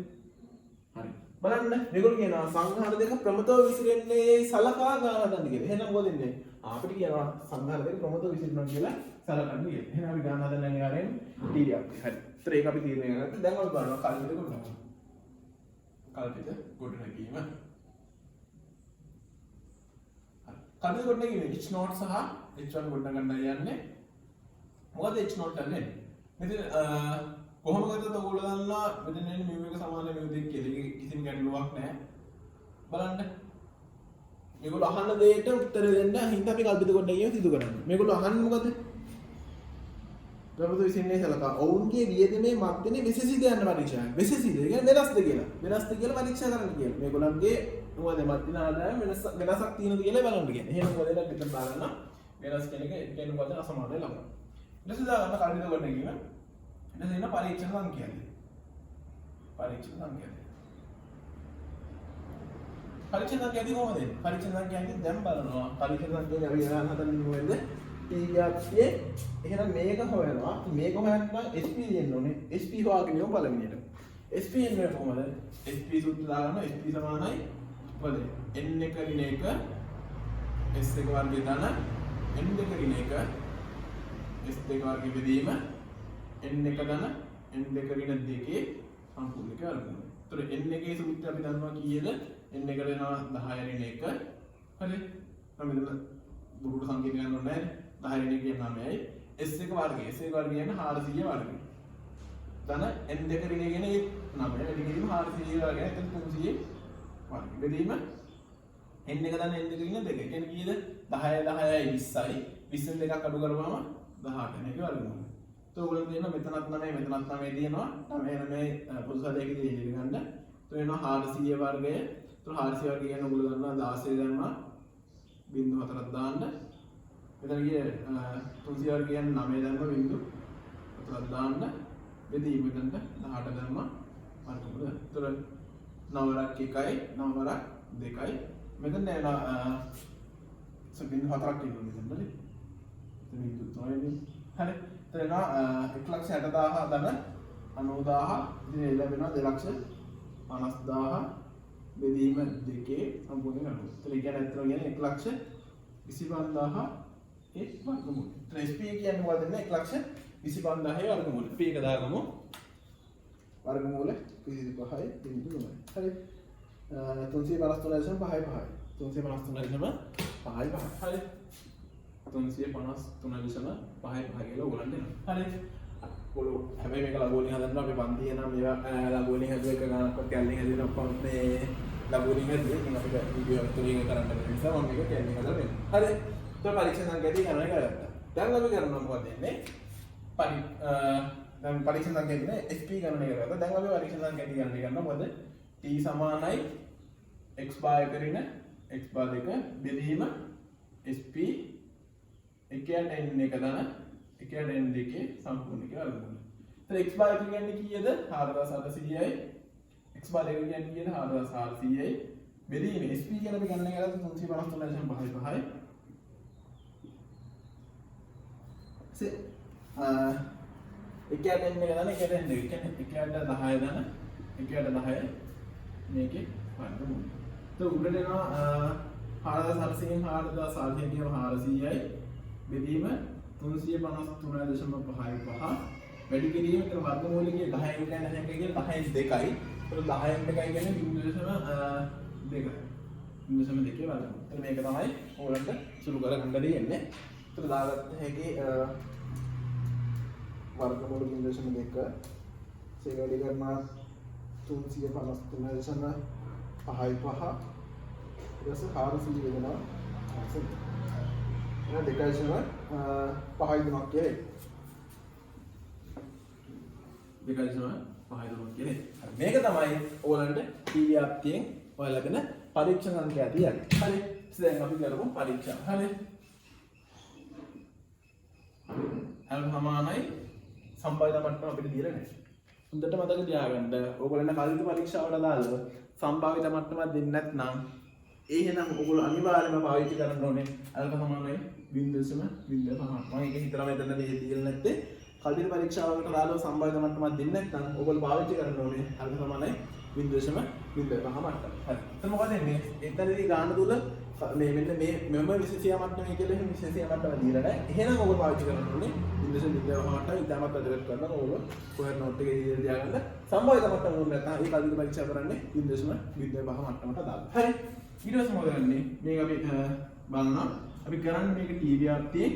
හරි. බලන්න මේගොල්ලෝ කියනවා සංඝාර දෙක ප්‍රමතව විසිරෙන්නේ සලකා ගන්න හදන්න කියලා. එහෙනම් මොකද ඉන්නේ? අපිට කියනවා සංඝාර දෙක ප්‍රමතව විසිරෙනවා කියලා සලකන්න කියලා. එහෙනම් අපි ගන්න හදන්න අනිවාර්යෙන් ටීවී අප්. හරි. ඒතර ඒක අපි තීරණය කරගත්තා. දැන් අපි බලනවා කල්පිත කොටනවා. කල්පිත ගොඩනැගීම. කල්පිත ගොඩනැගීම H0 සහ H1 ගොඩනගන්න යන්නේ. මොකද H0 ගන්නේ? මෙතන කොහොම ගත්තත් ඔයගොල්ලෝ දන්නවා මෙතන එන්නේ mu එක සමාන mu දෙක කියලා. ඒක කිසිම ගැටලුවක් නැහැ. බලන්න. මේගොල්ලෝ අහන දෙයට උත්තර දෙන්න හින්දා අපි කල්පිත කොට ගැනීම සිදු කරන්නේ. මේගොල්ලෝ අහන්නේ මොකද? ප්‍රබුදු විසින්නේ සලකා ඔවුන්ගේ වියදමේ මැදිනේ විශේෂිත යන පරීක්ෂා. විශේෂිත කියන්නේ වෙනස්ද කියලා. වෙනස්ද කියලා පරීක්ෂා කරන්න කියන්නේ. මේගොල්ලන්ගේ මොකද මැදින ආදායම වෙනසක් තියෙනවද කියලා බලන්න කියන්නේ. එහෙනම් මොකදලා පිටත බලන්න වෙනස් කෙනෙක් කියන්නේ මොකද අසමානයි ලබන. ඊට පස්සේ දාන්න කල්පිත කොට ගැනීම. ඊට පස්සේ එන පරීක්ෂණ සංඛ්‍යාවයි. පරීක්ෂණ සංඛ්‍යාවයි. පරීක්ෂණ සංඛ්‍යාවයි කොහොමද? පරීක්ෂණ සංඛ්‍යාවයි දැන් බලනවා. පරීක්ෂණ සංඛ්‍යාවයි අපි ගන්න හදන්නේ මොකද? ටීගාප්යේ එහෙනම් මේක හොයනවා. මේක හොයන්න SP දෙන්න ඕනේ. SP හොයාගෙන යමු පළවෙනියට. SP එන්නේ කොහොමද? SP සූත්‍රය දාගන්න SP සමානයි මොකද? n එක ඍණ එක s එක වර්ගය දාන n දෙක ඍණ එක s දෙක වර්ගය බෙදීම n එක දාන n දෙක ඍණ දෙකේ සම්පූර්ණ එක වර්ගමූලය. ඒතර n එකේ සූත්‍රය අපි දන්නවා කීයද? n එකට එනවා 10 ඍණ එක. හරි. අපි මෙතන බුරුට සංකේත ගන්න ඕනේ නැහැ. 10 ඍණ එක 9යි. s එක වර්ගය. s එක වර්ගය කියන්නේ 400 වර්ගය. දාන n දෙක ඍණ කියන්නේ 9. වැඩි කිරීම 400 වර්ගය. එතන 300 වර්ගය. බෙදීම n එක දාන n දෙක ඍණ දෙක. කියන්නේ කීයද? 10 10යි 20යි. 20න් දෙකක් අඩු කරපුවම 18 මේක වර්ගමූලය. तो उगल देना මෙතනත් 9 මෙතනත් 9 දිනනවා 9 මේ පොදු සදයකදී ඉලි ගන්න. तो එනවා 400 වර්ගය. तो 400 වර්ගය කියන උගල ගන්නවා 16 දැම්මා 0.4ක් දාන්න. මෙතන ගියේ 300 වර්ගය කියන්නේ 9 දැම්මා 0.4ක් දාන්න. බෙදීම මෙතනට 18 දැම්මා වර්ගමූල. ඒතර 9ක් 1යි 9ක් 2යි. මෙතන එනවා 0.4ක් කියනවා මෙතන. එතන 3යි. හරි. එතන 1,60,000 දන 90,000 ඉතින් ලැබෙනවා 2,50,000 බෙදීම දෙකේ සම්පූර්ණ ගන්න. ඒතර ඒ කියන්නේ අතන කියන්නේ 1,25,000 ඒ වර්ගමූල. ඒතර SP කියන්නේ මොකද දෙන්නේ 1,25,000 වර්ගමූල. P එක දාගමු. වර්ගමූල 25යි බිඳු 9. හරි. 353.55. 353.55. හරි. 353.55 කියලා ඔයගොල්ලන් දෙනවා. හරි. ඔයගොල්ලෝ හැබැයි මේක ලගෝලින් හදන්න අපි පන්තියේ නම් මේවා ලගෝලින් හදුව එක ගන්නකොට කැලණින් හදුවෙන ඔක්කොම මේ ලගෝලින් හදුවේ. ඉතින් අපිට වීඩියෝ එකක් තුලින් කරන්න බැරි නිසා මම මේක කැලණින් හදලා දෙනවා. හරි. ඒක පරීක්ෂා සංඛ්‍යාවදී ගණනය කරගත්තා. දැන් අපි කරනවා මොකද වෙන්නේ? දැන් පරීක්ෂා සංඛ්‍යාවදී SP ගණනය කරගත්තා. දැන් අපි පරීක්ෂා සංඛ්‍යාවදී ගණනය කරනවා මොකද? t සමානයි x බාය කරගෙන x බා දෙක බෙදීම SP එකයට n එක දාන එකයට n දෙකේ සම්පූර්ණ එක වර්ගමූලය. එතන x බාර කියන්නේ කීයද? 4800යි. x බාර කියන්නේ කීයද? 4400යි. බෙදීම sp කියලා අපි ගණනය කරලා 353.55යි. එකයට n එක දාන එකයට n දෙක. කියන්නේ එකයට 10 දාන එකයට 10 මේකේ වර්ගමූලය. તો උඩට එනවා 4400න් 4400 කියන 400යි. බෙදීම 353.55 වැඩි කිරීම කියන වර්ගමූලයේ 10 කියන්නේ නැහැ කියන්නේ 10න් 2යි. ඒතර 10න් 2යි කියන්නේ 0.2. 0.2 වර්ගමූලය. එතන මේක තමයි ඕලන්ට සුළු කරගන්න දෙන්නේ. ඒතර දාගත්ත හැකි වර්ගමූල 0.2 සේ වැඩි කරනවා 353.55 ඊට 400 වෙනවා. දෙකයිසම පහයි තුනක් කියන්නේ. දෙකයිසම පහයි තුනක් කියන්නේ. මේක තමයි ඕලන්ට පීඩියාප්තියෙන් ඔයාලගෙන පරීක්ෂණ සංඛ්‍යා තියන්නේ. හරි. දැන් අපි කරමු පරීක්ෂා. හරි. L සමානයි සම්භාවිත මට්ටම අපිට දීලා නැහැ. හොඳට මතක තියාගන්න. ඕගොල්ලන්ට කලින් පරීක්ෂාවට දාලා සම්භාවිත මට්ටමක් දෙන්නේ නැත්නම් එහෙනම් ඔයගොල්ලෝ අනිවාර්යයෙන්ම පාවිච්චි කරන්න ඕනේ අල්ක සමානයි 0.05. මම ඒක හිතලා මෙතන දෙහි තියලා නැත්තේ කල්පිත පරීක්ෂාවකට දාලා සම්භාවිත මට්ටමක් දෙන්නේ නැත්නම් ඔයගොල්ලෝ පාවිච්චි කරන්න ඕනේ අල්ක සමානයි 0.05 මට්ටම. හරි. එතන මොකද වෙන්නේ? එතනදී ගාන තුල මේ මෙන්න මේ මෙම විශේෂය මට්ටමේ කියලා එහෙම විශේෂය මට්ටම දීලා නැහැ. එහෙනම් ඔයගොල්ලෝ පාවිච්චි කරන්න ඕනේ 0.05 මට්ටම ඉතාමත් වැදගත් කරනවා. ඔයගොල්ලෝ කොහෙද නෝට් එකේ දීලා තියාගන්න. සම්භාවිත මට්ටම ඕනේ නැත්නම් ඒ කල්පිත පරීක්ෂා කරන්නේ 0.05 මට්ටමට දාලා. හරි. ඊට පස්සේ මොකද කරන්නේ? මේක අපි බලනවා. අපි කරන්නේ මේක ටීවීආප්තියේ.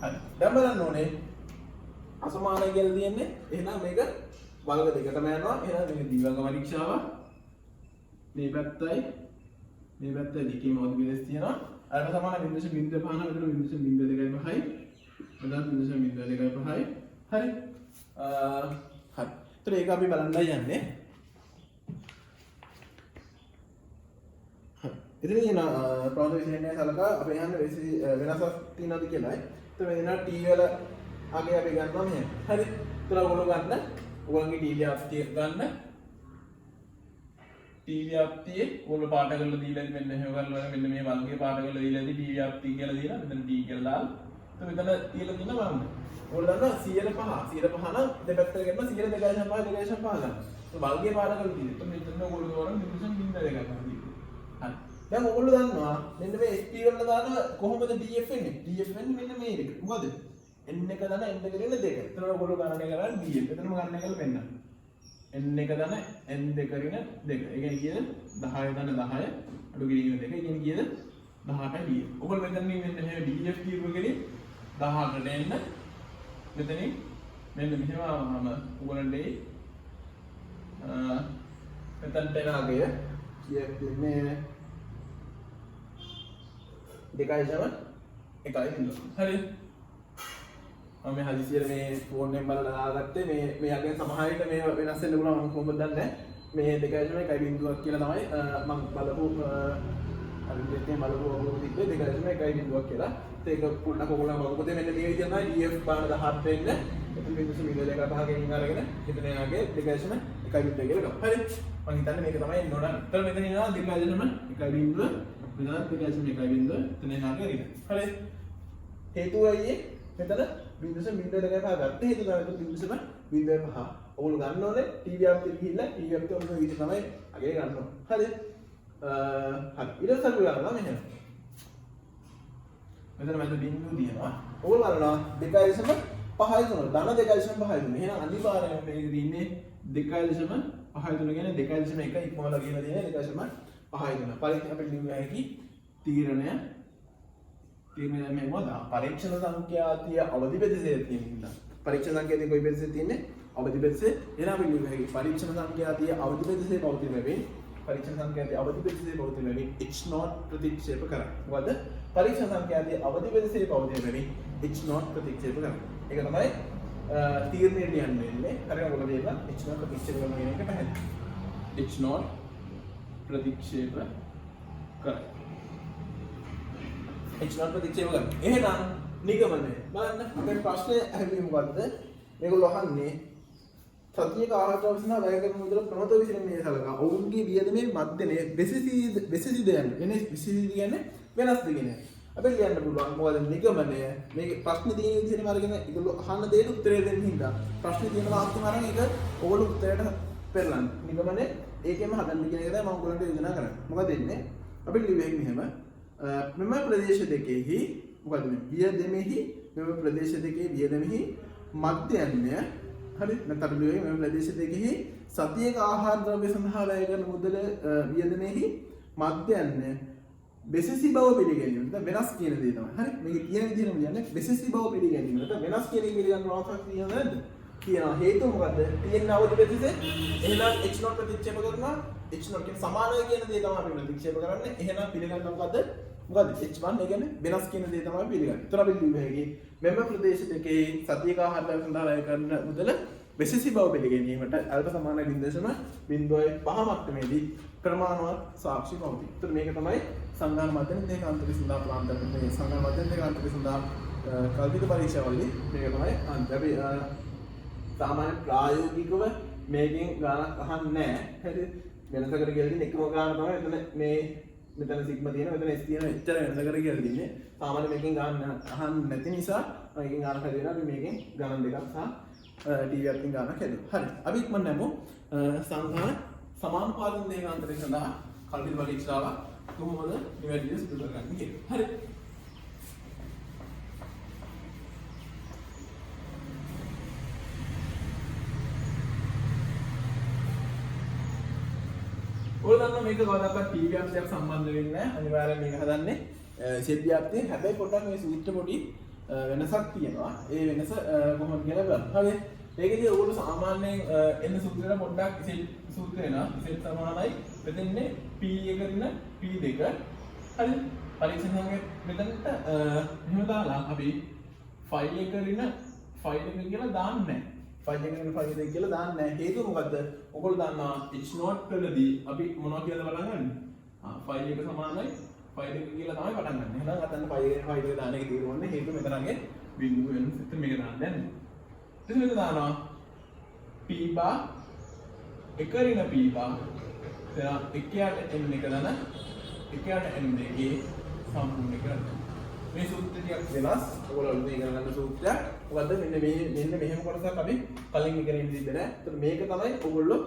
හරි. දැන් බලන්න ඕනේ අසමානයි කියලා තියෙන්නේ. එහෙනම් මේක වර්ග දෙකටම යනවා. එහෙනම් මේක ද්විවර්ග පරීක්ෂාව. මේ පැත්තයි මේ පැත්ත දෙකේම අවදි බෙදස් තියෙනවා. අරට සමාන 0.05 මෙතන 0.02.5යි. මෙතන 0.02.5යි. හරි. හරි. ඒතර ඒක අපි බලන්නයි යන්නේ. හරි. ඉතින් ඉතින් ප්‍රාථමික විශේෂණය සලකා අපි යන්නේ වෙනසක් තියෙනවද කියලායි. ඒතර මෙතන t වල අගේ අපි ගන්නවා මෙහෙම. හරි. ඒතර ඔයගොල්ලෝ ගන්න ඔයගොල්ලන්ගේ t ව්‍යාප්තිය ගන්න. t ව්‍යාප්තියේ ඔයගොල්ලෝ පාට කරලා දීලා මෙන්න මෙහෙම කරලා මෙන්න මේ වර්ගයේ පාට කරලා දීලා t ව්‍යාප්තිය කියලා දීලා මෙතන t කියලා දාලා. ඒතර මෙතන තියලා තියෙන බලන්න. ඔයගොල්ලෝ දන්නවා 105 නම් දෙපැත්තට ගන්න 2.5 ගන්න. ඒ වර්ගයේ පාට කරලා දීලා. ඒතර මෙතන ඔයගොල්ලෝ වරන් 0.02 ගන්නවා. හරි. දැන් ඔයගොල්ලෝ දන්නවා මෙන්න මේ SP වල දාන කොහොමද DF එන්නේ? DF වෙන්නේ මෙන්න මේ එක. මොකද? n එක දාන n එක කරන 2. එතන ඔයගොල්ලෝ ගණනය කරන්නේ DF. එතනම ගණනය කරලා පෙන්නන්න. n එක දාන n දෙක කරන 2. ඒ කියන්නේ කීයද? 10 දාන 10 අඩු කිරීම 2. ඒ කියන්නේ කීයද? 18යි DF. ඔයගොල්ලෝ මෙතන මෙන්න මෙහෙම DF කියපු එකනේ 18ට එන්න. මෙතනින් මෙන්න මෙහෙම ආවම ඔයගොල්ලන්ට මෙතනට එන අගය කියන්නේ 2.1 හරි. මම මේ හදිසියෙ මේ ෆෝන් එකෙන් බලලා දාගත්තේ මේ අගෙන් සමහර විට මේ වෙනස් වෙන්න පුළුවන් මම කොහොමද දන්නේ මේ 2.1 කියලා තමයි මම බලපු අර දෙකේ බලපු ඔයගොල්ලෝ තිබ්බේ 2.1 කියලා. ඒක පුඩක් ඔයගොල්ලෝ මොකද මෙන්න මේ විදිහට තමයි DF බාන 17 වෙන්න එතන බින්දු මිලලක පහකින් අරගෙන එතන යාගේ 2.1 කියලා ගමු. හරි. මම හිතන්නේ මේක තමයි එන්න ඕන. ඒතර මෙතන ඉනවා 2.1 මෙතන 2.1 එතන යාගේ ඉන්න. හරි. හේතුව අයියේ මෙතන බින්දුස බින්දුව දෙකයි පහ ගත්ත හේතුව තමයි බින්දුසම බින්දුවෙන් පහ. ඕගොල්ලෝ ගන්න ඕනේ TV අපිට ගිහිල්ලා TV අපිට ඔන්න විදිහ තමයි අගේ ගන්න ඕනේ. හරි. හරි. ඊට පස්සේ අපි ගන්නවා මෙහෙම. මෙතන මම බින්දුව දිනවා. ඕගොල්ලෝ බලනවා 2.5 ධන 2.5 එහෙනම් අනිවාර්යයෙන්ම මේක දින්නේ 2.5 කියන්නේ 2.1 ඉක්මවලා කියලා දිනේ 2.5 පරික්ෂණ අපිට ලියන්න හැකි තීරණය මෙවද පරීක්ෂණ සංඛ්‍යාතිය අවදි පෙදෙසේ තියෙනවා. පරීක්ෂණ සංඛ්‍යාතිය කොයි පෙදෙසේ තියෙන්නේ? අවදි පෙදෙසේ. එහෙනම් අපි ලියමු හැකි පරීක්ෂණ සංඛ්‍යාතිය අවදි පෙදෙසේ පවතින වෙමින් පරීක්ෂණ සංඛ්‍යාතිය අවදි පෙදෙසේ පවතින වෙමින් h0 ප්‍රතික්ෂේප කරයි. මොකද පරීක්ෂණ සංඛ්‍යාතිය අවදි පෙදෙසේ පවතින වෙමින් h0 ප්‍රතික්ෂේප කරයි. ඒක තමයි තීරණය ලියන්න වෙන්නේ. හරියට ඔයගොල්ලෝ දෙන්න h0 ප්‍රතික්ෂේප කරන එක පැහැදිලි. h0 ප්‍රතික්ෂේප කරයි. h0 ප්‍රතික්ෂේප කරනවා. එහෙනම් නිගමනය බලන්න අපේ ප්‍රශ්නේ ඇහුවේ මොකද්ද? මේගොල්ලෝ අහන්නේ සතියක ආහාර සඳහා වැය කරන මුදල ප්‍රමත විසිරෙන්නේ සලකා. ඔවුන්ගේ වියදමේ මධ්‍යමයේ වෙසසිද යන්නේ. එනේ වෙසසිද කියන්නේ වෙනස්ද කියන්නේ. අපි ලියන්න පුළුවන් මොකද නිගමනය මේක ප්‍රශ්නේ තියෙන විදිහටම අරගෙන ඒගොල්ලෝ අහන්න දෙයට උත්තරය දෙන්න හින්දා ප්‍රශ්නේ තියෙන වාක්‍යම අරන් ඒක ඕගොල්ලෝ උත්තරයට පෙරලන්න. නිගමනය ඒකෙම හදන්න කියන එක තමයි මම ඔයගොල්ලන්ට යෝජනා කරන්නේ. මොකද වෙන්නේ? අපි ලියුවේ මෙහෙම මෙම ප්‍රදේශ දෙකෙහි මොකද මේ වියදමෙහි මෙම ප්‍රදේශ දෙකේ වියදමෙහි මධ්‍යයන්ය හරි නැත්නම් ලියුවේ මෙම ප්‍රදේශ දෙකෙහි සතියක ආහාර ද්‍රව්‍ය සඳහා වැය කරන මුදල වියදමෙහි මධ්‍යයන්ය වෙසසි බව පිළිගැනීම. නැත්නම් වෙනස් කියන දේ තමයි. හරි මේක කියන විදිහටම කියන්නේ වෙසසි බව පිළිගැනීම. නැත්නම් වෙනස් කියන එක පිළිගන්න අවශ්‍යතාවයක් තියෙනවද නැද්ද? කියනවා හේතුව මොකද්ද? තියෙන අවදි ප්‍රතිශතය එහෙනම් h0 ප්‍රතික්ෂේප කරනවා. h0 කියන්නේ සමානයි කියන දේ තමයි අපි ප්‍රතික්ෂේප කරන්නේ. එහෙනම් පිළිගන්න මොකද්ද? මොකද්ද h1 ඒ කියන්නේ වෙනස් කියන දේ තමයි පිළිගන්නේ. ඒතර අපි ලියුවේ මෙම ප්‍රදේශ දෙකේ සතියක ආහාර සඳහා වැය කරන මුදල වෙසසි බව පිළිගැනීමට අල්ප සමාන 0.5 මට්ටමේදී ප්‍රමාණවත් සාක්ෂි පවතී. ඒතර මේක තමයි සංගාන මධ්‍යම දෙකාන්තරික සඳහා ප්ලාන් කරන මේ සංගාන මධ්‍යම දෙකාන්තරික සඳහා කල්පිත පරීක්ෂාවලදී මේක තමයි අපි සාමාන්‍ය ප්‍රායෝගිකව මේකෙන් ගානක් අහන්නේ නැහැ. හරිද? වෙනසකට කියලා තියෙන එකම ගාන තමයි එතන මේ මෙතන සිග්මා තියෙනවා මෙතන s තියෙනවා එච්චර වෙනසකට කියලා තියෙන්නේ. සාමාන්‍ය මේකෙන් ගාන අහන්නේ නැති නිසා මේකෙන් ගානක් හදලා අපි මේකෙන් ගාන දෙකක් සහ ටීවී එකකින් ගානක් හදුවා. හරි. අපි ඉක්මන නැමු සංගාන සමානුපාතන දේකාන්තරය සඳහා කල්පිත පරීක්ෂාව කොහොමද නිවැරදිව සිදු කරගන්නේ කියලා. හරි. ඔයගොල්ලෝ මේක කවදාවත් ටීවී අප්යක් සම්බන්ධ වෙන්නේ නැහැ. අනිවාර්යයෙන් මේක හදන්නේ සිද්ධියක්තිය. හැබැයි පොඩ්ඩක් මේ සූත්‍ර පොඩි වෙනසක් තියෙනවා. ඒ වෙනස කොහොමද කියලා බලන්න. හරි. ඒකදී ඔයගොල්ලෝ සාමාන්‍යයෙන් එන්න සූත්‍රයට පොඩ්ඩක් ඉතින් සූත්‍රේ නා ඉතින් සමානයි මෙතෙන්නේ p එක රින p2 හරි පරීක්ෂණ සංඛ්‍යා මෙතනට මෙහෙම දාලා අපි ෆයිල් එක රින ෆයිල් එක කියලා දාන්නේ නැහැ. ෆයිල් එක රින ෆයිල් එක කියලා දාන්නේ නැහැ. හේතුව මොකද්ද? ඔයගොල්ලෝ දන්නවා h0 වලදී අපි මොනවා කියලාද පටන් ගන්නේ? ෆයිල් එක සමානයි ෆයිල් එක කියලා තමයි පටන් ගන්න. එහෙනම් අතන ෆයිල් එක දාන්න එක තීරණය හේතුව මෙතනගේ බිංදුව වෙන සිස්ටම් මේක දාන්න දැන්. ඊට මෙතන දානවා p bar එක රින p bar එතන එකයට n එක දාන එකයට n දෙකේ සම්පූර්ණ කරගන්න. මේ සූත්‍රය ටිකක් වෙනස්. ඔයගොල්ලෝ මේ ඉගෙන ගන්න සූත්‍රයක්. මොකද්ද මෙන්න මෙහෙම කොටසක් අපි කලින් ඉගෙන ඉඳිද්දී නෑ. ඒතර මේක තමයි ඔයගොල්ලෝ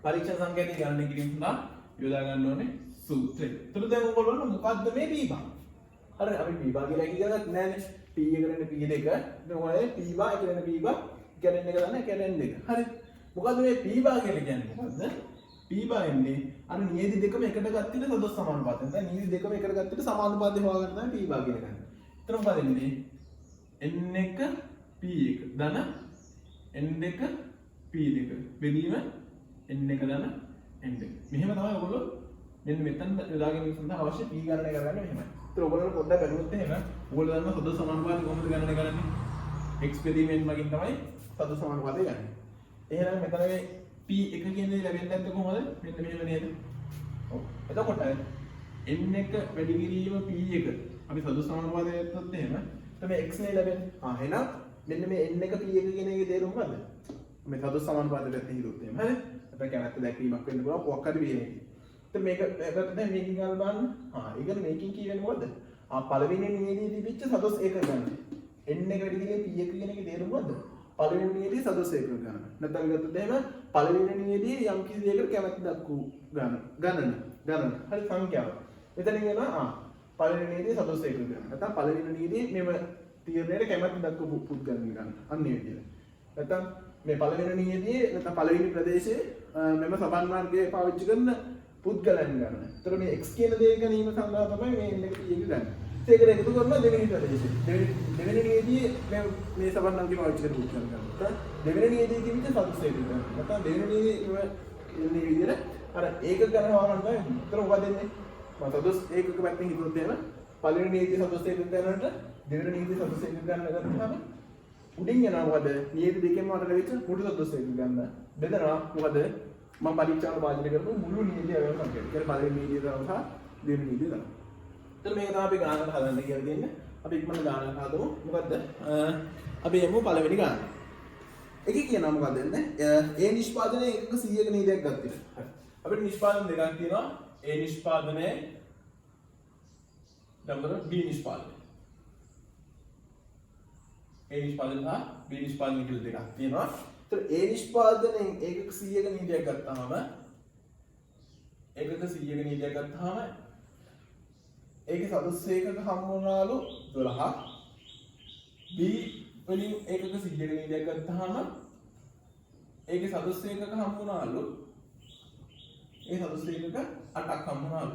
පරීක්ෂණ සංඛ්‍යාවේ ගණනය කිරීම සඳහා යොදා ගන්න ඕනේ සූත්‍රය. ඒතර දැන් ඔයගොල්ලෝ මොකද්ද මේ p bar? හරි අපි p bar කියලා කියනවත් නෑනේ. p එක වෙන p2 දැන් ඔයාලේ p bar එක වෙන p bar එක n එක දාන්න එක n දෙක. හරි. මොකද්ද මේ p bar කියලා කියන්නේ? මොකද්ද? p bar එන්නේ අර නියදි දෙකම එකට ගත්තට සදොස් සමානුපාතය. දැන් නියදි දෙකම එකට ගත්තට සමානුපාතය හොයාගන්න තමයි p bar කියලා ගන්න. එතන මොකද එන්නේ? n1 p1 ධන n2 p2 බෙදීම n1 ධන n2. මෙහෙම තමයි ඔයගොල්ලෝ මෙන්න මෙතන යොදාගෙන ඉන්න සඳහා අවශ්‍ය p ගණනය කරගන්න මෙහෙමයි. ඒතර ඔයගොල්ලෝ පොඩ්ඩක් බලුවොත් එහෙම ඔයගොල්ලෝ දන්නවා සදොස් සමානුපාතය කොහොමද ගණනය කරන්නේ? x බෙදීම n මගින් තමයි සදොස් සමානුපාතය ගන්න. එහෙනම් මෙතන මේ p1 කියන දේ ලැබෙන්නේ නැත්නම් කොහොමද? මෙන්න මෙහෙම නේද? ඔව්. එතකොට n1 වැඩි කිරීම p1 අපි සදොස් සමානුපාතය ගත්තොත් එහෙම එතන x නේ ලැබෙන්නේ. එහෙනම් මෙන්න මේ n1 p1 කියන එකේ තේරුම මොකද්ද? මේ සදොස් සමානුපාතය පැත්තේ හිතුවොත් එහෙම හරි. අපේ කැමැත්ත දැක්වීමක් වෙන්න පුළුවන් කොහොක් හරි වෙන්නේ. එතන මේක දැන් මේකෙන් ගන්න බලන්න. ඒකනේ මේකෙන් කියවෙන්නේ මොකද්ද? පළවෙනි නියමයේ තිබිච්ච සදොස් ඒක ගන්න. n1 වැඩි කිරීම p1 කියන එකේ තේරුම මොකද්ද? පළවෙනි නියමයේ සදොස් ඒක ගන්න. නැත්නම් ගත්තොත් එහෙම පළවෙනි නියමයේ යම් කිසි දෙයකට කැමැත්ත දක්වූ ගණන. හරි සංඛ්‍යාව. එතනින් එනවා පළවෙනි නියමයේ සදොස් ඒක ගන්න. නැත්නම් පළවෙනි නියමයේ මෙව තීරණයට කැමැත්ත දක්වපු පුද්ගලයන් ගන්න. අන්න ඒ විදිහට. නැත්නම් මේ පළවෙනි නියමයේ නැත්නම් පළවෙනි ප්‍රදේශයේ මෙම සබන් මාර්ගය පාවිච්චි කරන පුද්ගලයන් ගන්න. ඒතර මේ x කියන දේ ගැනීම සඳහා තමයි මේ n එක p එක ගන්න. ඒකට එකතු කරනවා දෙවෙනි ප්‍රදේශයේ. දෙවෙනි නියමයේ මේ සබන් මාර්ගය පාවිච්චි කරන පුද්ගලයන් ගන්න. දෙවෙනි නියමයේ තිබිච්ච සදොස් ඒක ගන්න. නැත්නම් දෙවෙනි නියමයේ ඉන්නේ විදිහට අර ඒක ගන්න හොරන්න තමයි. ඒතර මොකද දෙන්නේ? මම සදොස් ඒකක පැත්තෙන් හිතුවොත් එහෙම පළවෙනි නියමයේ සදොස් ඒක ගන්නට දෙවෙනි නියමයේ සදොස් ඒක ගන්න ගත්තාම උඩින් යනවා මොකද? නියම දෙකෙන්ම අතර වෙච්ච මුළු සදොස් ඒක ගන්න. බෙදනවා මොකද? මම පරීක්ෂාවට වාදිත කරපු මුළු නියමයේ අවයව සංඛ්‍යාව. ඒ කියන්නේ පළවෙනි නියමයේ දානවා සහ දෙවෙනි නියමයේ දානවා. එතන මේක තමයි අපි ගානකට හදන්න කියලා දෙන්නේ. අපි ඉක්මනට ගානකට හදමු. මොකද්ද? අපි යමු පළවෙනි ගාන. එකේ කියනවා මොකද්ද එන්නේ? A නිෂ්පාදනයේ එකක 100ක නීතියක් ගත්තා. හරි. අපිට නිෂ්පාදන දෙකක් තියෙනවා. A නිෂ්පාදනයේ නම්බර B නිෂ්පාදනය. A නිෂ්පාදනය සහ B නිෂ්පාදනය කියලා දෙකක් තියෙනවා. ඒතර A නිෂ්පාදනයෙන් ඒකක 100ක නීතියක් ගත්තාම ඒකක 100ක නීතියක් ගත්තාම ඒකේ සදොස් ඒකක හම්බුනාලු 12ක්. B වලින් ඒකක 100ක නීතියක් ගත්තාම ඒකේ සදොස් ඒකක හම්බුනාලු ඒ සදොස් ඒකක 8ක් හම්බුනාලු.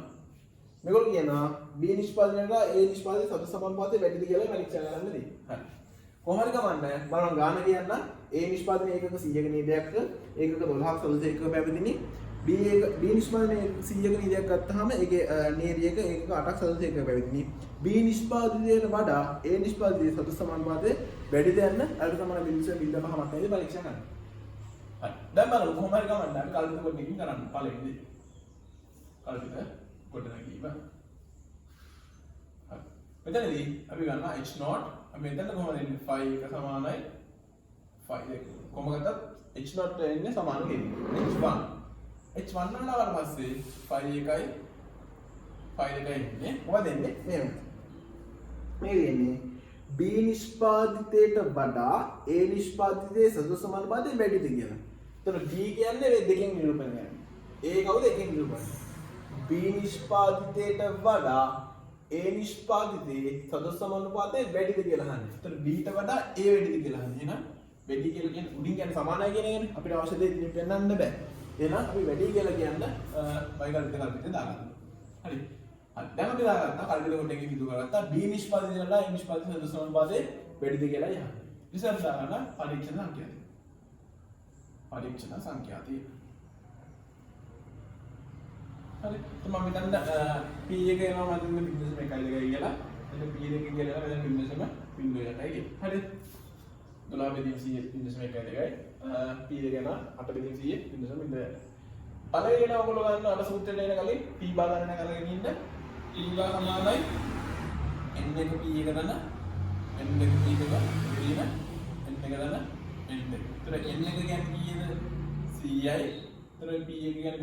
මේගොල්ලෝ කියනවා B නිෂ්පාදනයට A නිෂ්පාදනයේ සදොස් සමානුපාතය වැඩිද කියලා පරීක්ෂා කරන්න දෙයි. හරි. කොහොම හරි කමන්නේ බලන්න ගාන කියන්න A නිෂ්පාදනයේ ඒකක 100ක නීතියක් ඒකක 12ක් සදොස් ඒකක පැවතිනේ. B නිෂ්පාදනයේ 100ක නීතියක් ගත්තාම ඒකේ නීතියක ඒකක 8ක් සදොස් ඒකක පැවතිනේ. B නිෂ්පාදනයට වඩා A නිෂ්පාදනයේ සදොස් සමානුපාතය වැඩිද යන්න අරට තමයි බින්දුව 0.5ක් නැති පරීක්ෂා කරන්න. හරි. දැන් බලමු කොහොම හරි කමන්නේ අපි කල්පිත කොටකින් කරන්න පළවෙනි දේ. කල්පිත කොට නැගීම. හරි. මෙතනදී අපි ගන්නවා h0 අපි මෙතන කොහොමද එන්නේ 5 එක සමානයි 5 එක. කොහොම ගත්තත් h0 එන්නේ සමාන කෙනෙක්. h1 h1 වල ආවට පස්සේ 5 එකයි 5 එකයි එන්නේ. මොකද එන්නේ? මෙහෙම. මේ වෙන්නේ B නිෂ්පාදිතයට වඩා A නිෂ්පාදිතයේ සදොස් සමානුපාතය වැඩිද කියලා. එතකොට B කියන්නේ මේ දෙකෙන් නිරූපණය කරන්නේ. A කවුද එකෙන් නිරූපණය? B නිෂ්පාදිතයට වඩා A නිෂ්පාදිතයේ සදොස් සමානුපාතය වැඩිද කියලා අහන්නේ. එතකොට B ට වඩා A වැඩිද කියලා අහන්නේ. එහෙනම් වැඩි කියලා කියන්නේ උඩින් කියන්නේ සමානයි කියන එකනේ. අපිට අවශ්‍ය දේ ඉතින් පෙන්වන්න බෑ. එහෙනම් අපි වැඩි කියලා කියන්න වයිකල්පිත දාගන්නවා. හරි. දැන් අපි දාගත්තා කල්පිත කොට එකකින් හිතුව කරගත්තා B නිෂ්පාදනය වල A නිෂ්පාදනය සදොස් සමානුපාතය වැඩිද කියලා යහන්නේ. ඉස්සර දාලා පරීක්ෂණ සංඛ්‍යා තියෙනවා. පරීක්ෂණ සංඛ්‍යා තියෙනවා. හරි. මම මෙතන p එක එනවා මම දෙන්න 0.1 කියලා. එතන p එකකින් කියලා මෙතන 0.08යි. හරි. 12 බෙදීම 100 0.1යි. p එක යන 8 බෙදීම 100 0.0. පළවෙනිට ඔයගොල්ලෝ ගන්න අර සූත්‍රයට එන කලින් p බා ගන්න කරගෙන ඉන්න. p බා සමානයි n එක p එක ගන්න n එක p එක බෙදීම n එක ගන්න n එක. ඒතර n එක කියන්නේ කීයද 100යි. ඒතර p එක කියන්නේ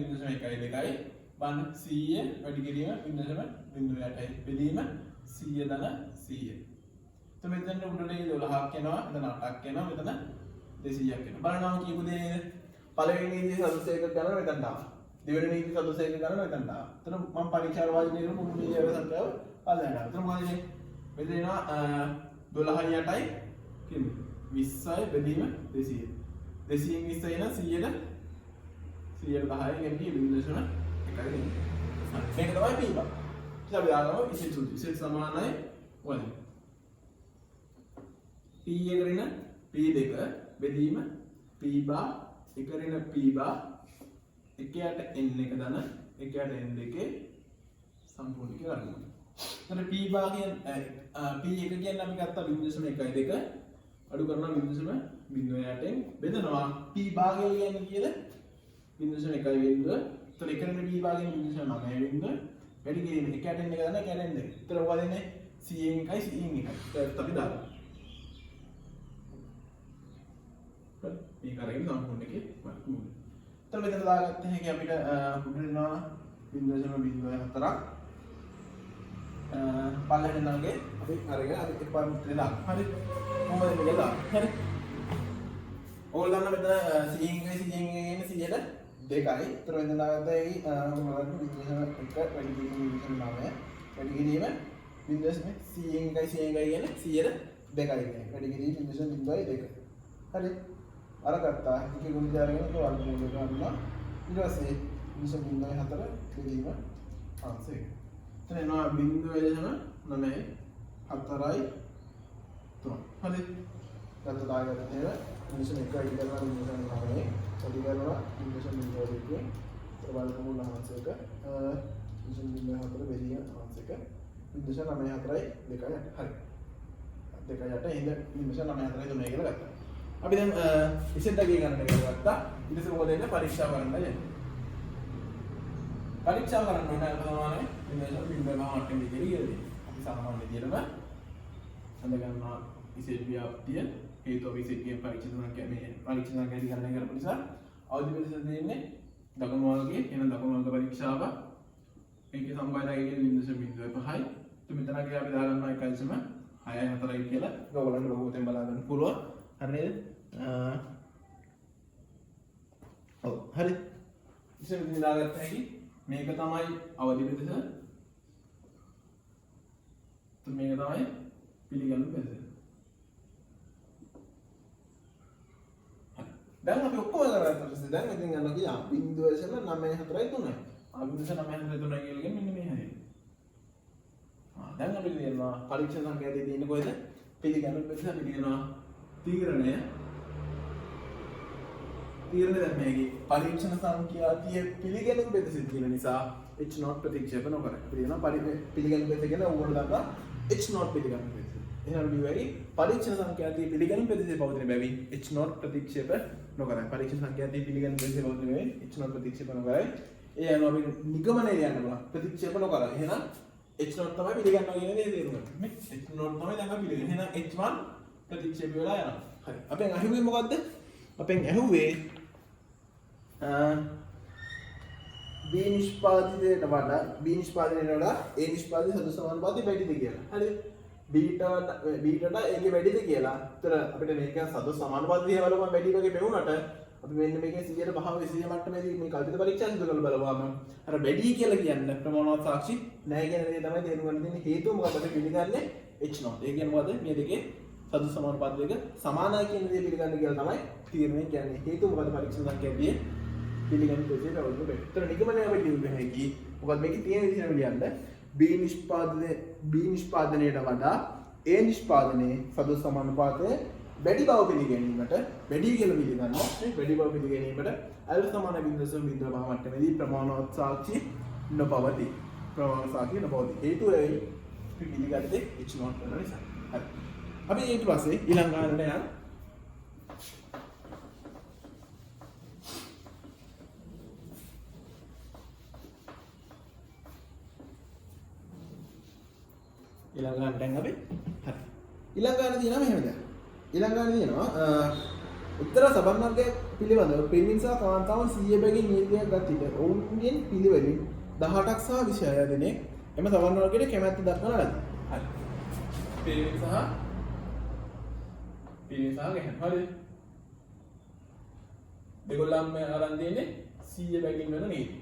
0.1යි 2යි. බන් 100 වැඩි කිරීම 0.08යි බෙදීම 100 ධන 100. તો මෙතන උඩට 12ක් එනවා මෙතන 8ක් එනවා මෙතන 200ක් එනවා. බලනවා කීප දෙනේද? පළවෙනි නීති සදෘශයක ගණන මෙතනට ආවා. දෙවෙනි නීති සදෘශයක ගණන මෙතනට ආවා. එතන මම පරීක්ෂා වාදිනේ කරමු මුළු මේ සංඛ්‍යාව පළවෙනිට ආවා. එතන මොකද මේ? මෙතන එනවා 12යි 8යි කිව්වේ 20යි බෙදීම 200. 200න් 20 එන 100ට 10යි කියන්නේ 0.1 මේක තමයි p බා. ඉතින් අපි දානවා ඉතින් සූත්‍රය. ඉතින් සමානයි වලින්. p එකරින p2 බෙදීම p බා එකරින p බා එකයට n එක දන එකයට n දෙකේ සම්පූර්ණ කියලා ගන්නවා. එතන p බා කියන්නේ p එක කියන්නේ අපි ගත්තා 0.12 අඩු කරනවා 0.08න් බෙදනවා. p බා කියන්නේ කීයද? 0.1 බිඳුව. तो एकरන b භාගයෙන් 0.9 වැඩි කිරීම එකට n එක ගන්න එකට n දෙක. ඒතර ඔය දෙන්නේ c1 එකයි c1 එකයි. ඒත් අපි දානවා. හරි. මේ කරගෙන සම්පූර්ණ එකේ වර්ගමූල. ඒතර මෙතන දාගත්ත හැකි අපිට උඩිනවා 0.04ක්. පල්ලෙන් නැංගේ අපි අරගෙන අපි එකපාර මුත්‍රේ දානවා. හරි. කොහොමද මේක දාන්නේ? හරි. ඕගොල්ලෝ දන්න මෙතන c1 එකයි c1 එකයි කියන්නේ 100ට දෙකයි. ඒතර වෙන දාගත්තයි මොනවද 0.1 වැඩි කිරීම 0.9 වැඩි කිරීම 0.1 c1 එකයි c1 එකයි කියන්නේ 100ට දෙකයි කියන්නේ. වැඩි කිරීම 0.02. හරි. අර ගත්තා. එකේ ගුණ දාගෙන වර්ගමූල ගන්නවා. ඊට පස්සේ 0.04 බෙදීම අංශය. එතන එනවා 0.9 4යි 3. හරි. ගත්ත දාගත්ත ඒවා 0.1 වැඩි කරනවා 0.9 වැඩි කරනවා 0.02 වර්ගමූල අංශයක 0.04 බෙදීම අංශයක 0.94යි 2යි 8. හරි. 2යි 8 එහෙනම් 0.94යි 3 කියලා ගත්තා. අපි දැන් ඉසෙට් එකේ ගණන කියලා ගත්තා. ඊට පස්සේ මොකද වෙන්නේ? පරීක්ෂා කරන්න යන්නේ. පරීක්ෂා කරන්න ඕන අල්පමානයි 0.08 විදිහට අපි සාමාන්‍ය විදිහටම හඳ ගන්නවා ඉසෙට් ව්‍යාප්තිය හේතුව ඉසෙට් එකේ පරීක්ෂණ සංඛ්‍යා මේ පරීක්ෂණ සංඛ්‍යා ගණනය කරපු නිසා අවදි පිළිසෙ දෙන්නේ දකුණු වර්ගයේ එන දකුණු වර්ග පරීක්ෂාව මේකේ සම්බන්ධය කියන්නේ 0.05යි. તો මෙතනගේ අපි දාගන්නවා 1.6යි 4යි කියලා. ඒක ඔයගොල්ලන්ට ලොකුවෙන් බලා ගන්න පුළුවන්. හරි නේද? ඔව් හරි. ඉතින් මෙතන දාගත්ත හැකි මේක තමයි අවදි පිළිසෙ. તો මේක තමයි පිළිගන්න පිළිසෙ. දැන් අපි ඔක්කොම කරලා ඉතින් දැන් ඉතින් යනවා කියලා 0.94යි 3යි. 0.94යි 3යි කියලා මෙන්න මේ හැටි. දැන් අපි කියනවා පරීක්ෂණ සංඛ්‍යාවේ තියෙන්නේ කොහෙද? පිළිගන්න පිළිස පිළිගනවා තීරණය. තීරණය දැන් මේකේ පරීක්ෂණ සංඛ්‍යාතිය පිළිගැනීම බෙදසිත තියෙන නිසා h0 ප්‍රතික්ෂේප නොකර. පිළිගනවා පිළිගැනීම බෙද කියන ඕගොල්ලෝ දන්නවා h0 පිළිගන්න බෙද. එහෙනම් ඩිවැරි පරීක්ෂණ සංඛ්‍යාතිය පිළිගැනීම බෙදසිත පවතින බැවින් h0 ප්‍රතික්ෂේප නොකරයි. පරීක්ෂණ සංඛ්‍යාතිය පිළිගැනීම බෙදසිත පවතින බැවින් h0 ප්‍රතික්ෂේප නොකරයි. ඒ අනුව අපි නිගමනයේ යන්න බලන්න. ප්‍රතික්ෂේප නොකරයි. එහෙනම් h0 තමයි පිළිගන්නවා කියන දේ තේරුම් ගන්න. මේ h0 තමයි දැන් අපි පිළිගන්නේ. එහෙනම් h1 ප්‍රතික්ෂේප වෙලා යනවා. හරි. අපෙන් අහුවේ මොකද්ද? අපෙන් ඇහුවේ B නිෂ්පාදිතයට වඩා B නිෂ්පාදනයට වඩා A නිෂ්පාදිත සදු සමානුපාතය වැඩිද කියලා. හරිද? බීටට ඒකේ වැඩිද කියලා. ඒතර අපිට මේක සදු සමානුපාතය දිහා බලපුවම වැඩි වගේ පෙවුනට අපි මෙන්න මේකේ 100ට 5 20 මට්ටමේදී මේ කල්පිත පරීක්ෂා සිදු කරලා බලපුවාම අර වැඩි කියලා කියන්නේ ප්‍රමාණවත් සාක්ෂි නැහැ කියන දේ තමයි තේරුම් ගන්න තියෙන්නේ. හේතුව මොකද? අපි පිළිගන්නේ H0. ඒ කියන්නේ මොකද? මේ දෙකේ සදු සමානුපාත දෙක සමානයි කියන දේ පිළිගන්න කියලා තමයි තීරණය කියන්නේ. හේතුව මොකද? පරීක්ෂණ සංඛ්‍යාවේ පිළිගන්න දෙයක් අවුලු වෙයි. ඒතර නිගමනය වෙන්නේ වෙන්නේ හැකි. මොකද මේකේ තියෙන විදිහට ලියන්න B නිෂ්පාදනයට වඩා A නිෂ්පාදනයේ සදු සමානුපාතය වැඩි බව පිළිගැනීමට වැඩි කියලා පිළිගන්නවා මේ වැඩි බව පිළිගැනීමට L සමාන 0.05 මට්ටමේදී ප්‍රමාණවත් සාක්ෂි නොපවතී. ප්‍රමාණවත් සාක්ෂි නොපවතී. හේතුව ඒ පිළිගත්තේ h0 කරන නිසා. හරි. අපි ඊට පස්සේ ඊළඟ ගානට යනවා. ඊළඟ ගානට දැන් අපි හරි. ඊළඟ ගාන තියෙනවා මෙහෙම දැන්. ඊළඟ ගාන තියෙනවා උත්තර සබන් වර්ගය පිළිබඳව පිරිමින් සහ කාන්තාවන් 100 බැගින් නීතියක් ගත් විට ඔවුන්ගෙන් පිළිවෙලින් 18ක් සහ 26 දෙනෙක් එම සබන් වර්ගයට කැමැත්ත දක්වන ලදී. හරි. පිරිමින් සහ ගැහැණු. හරි. දෙගොල්ලන්ම අරන් දෙන්නේ 100 බැගින් වෙන නීති.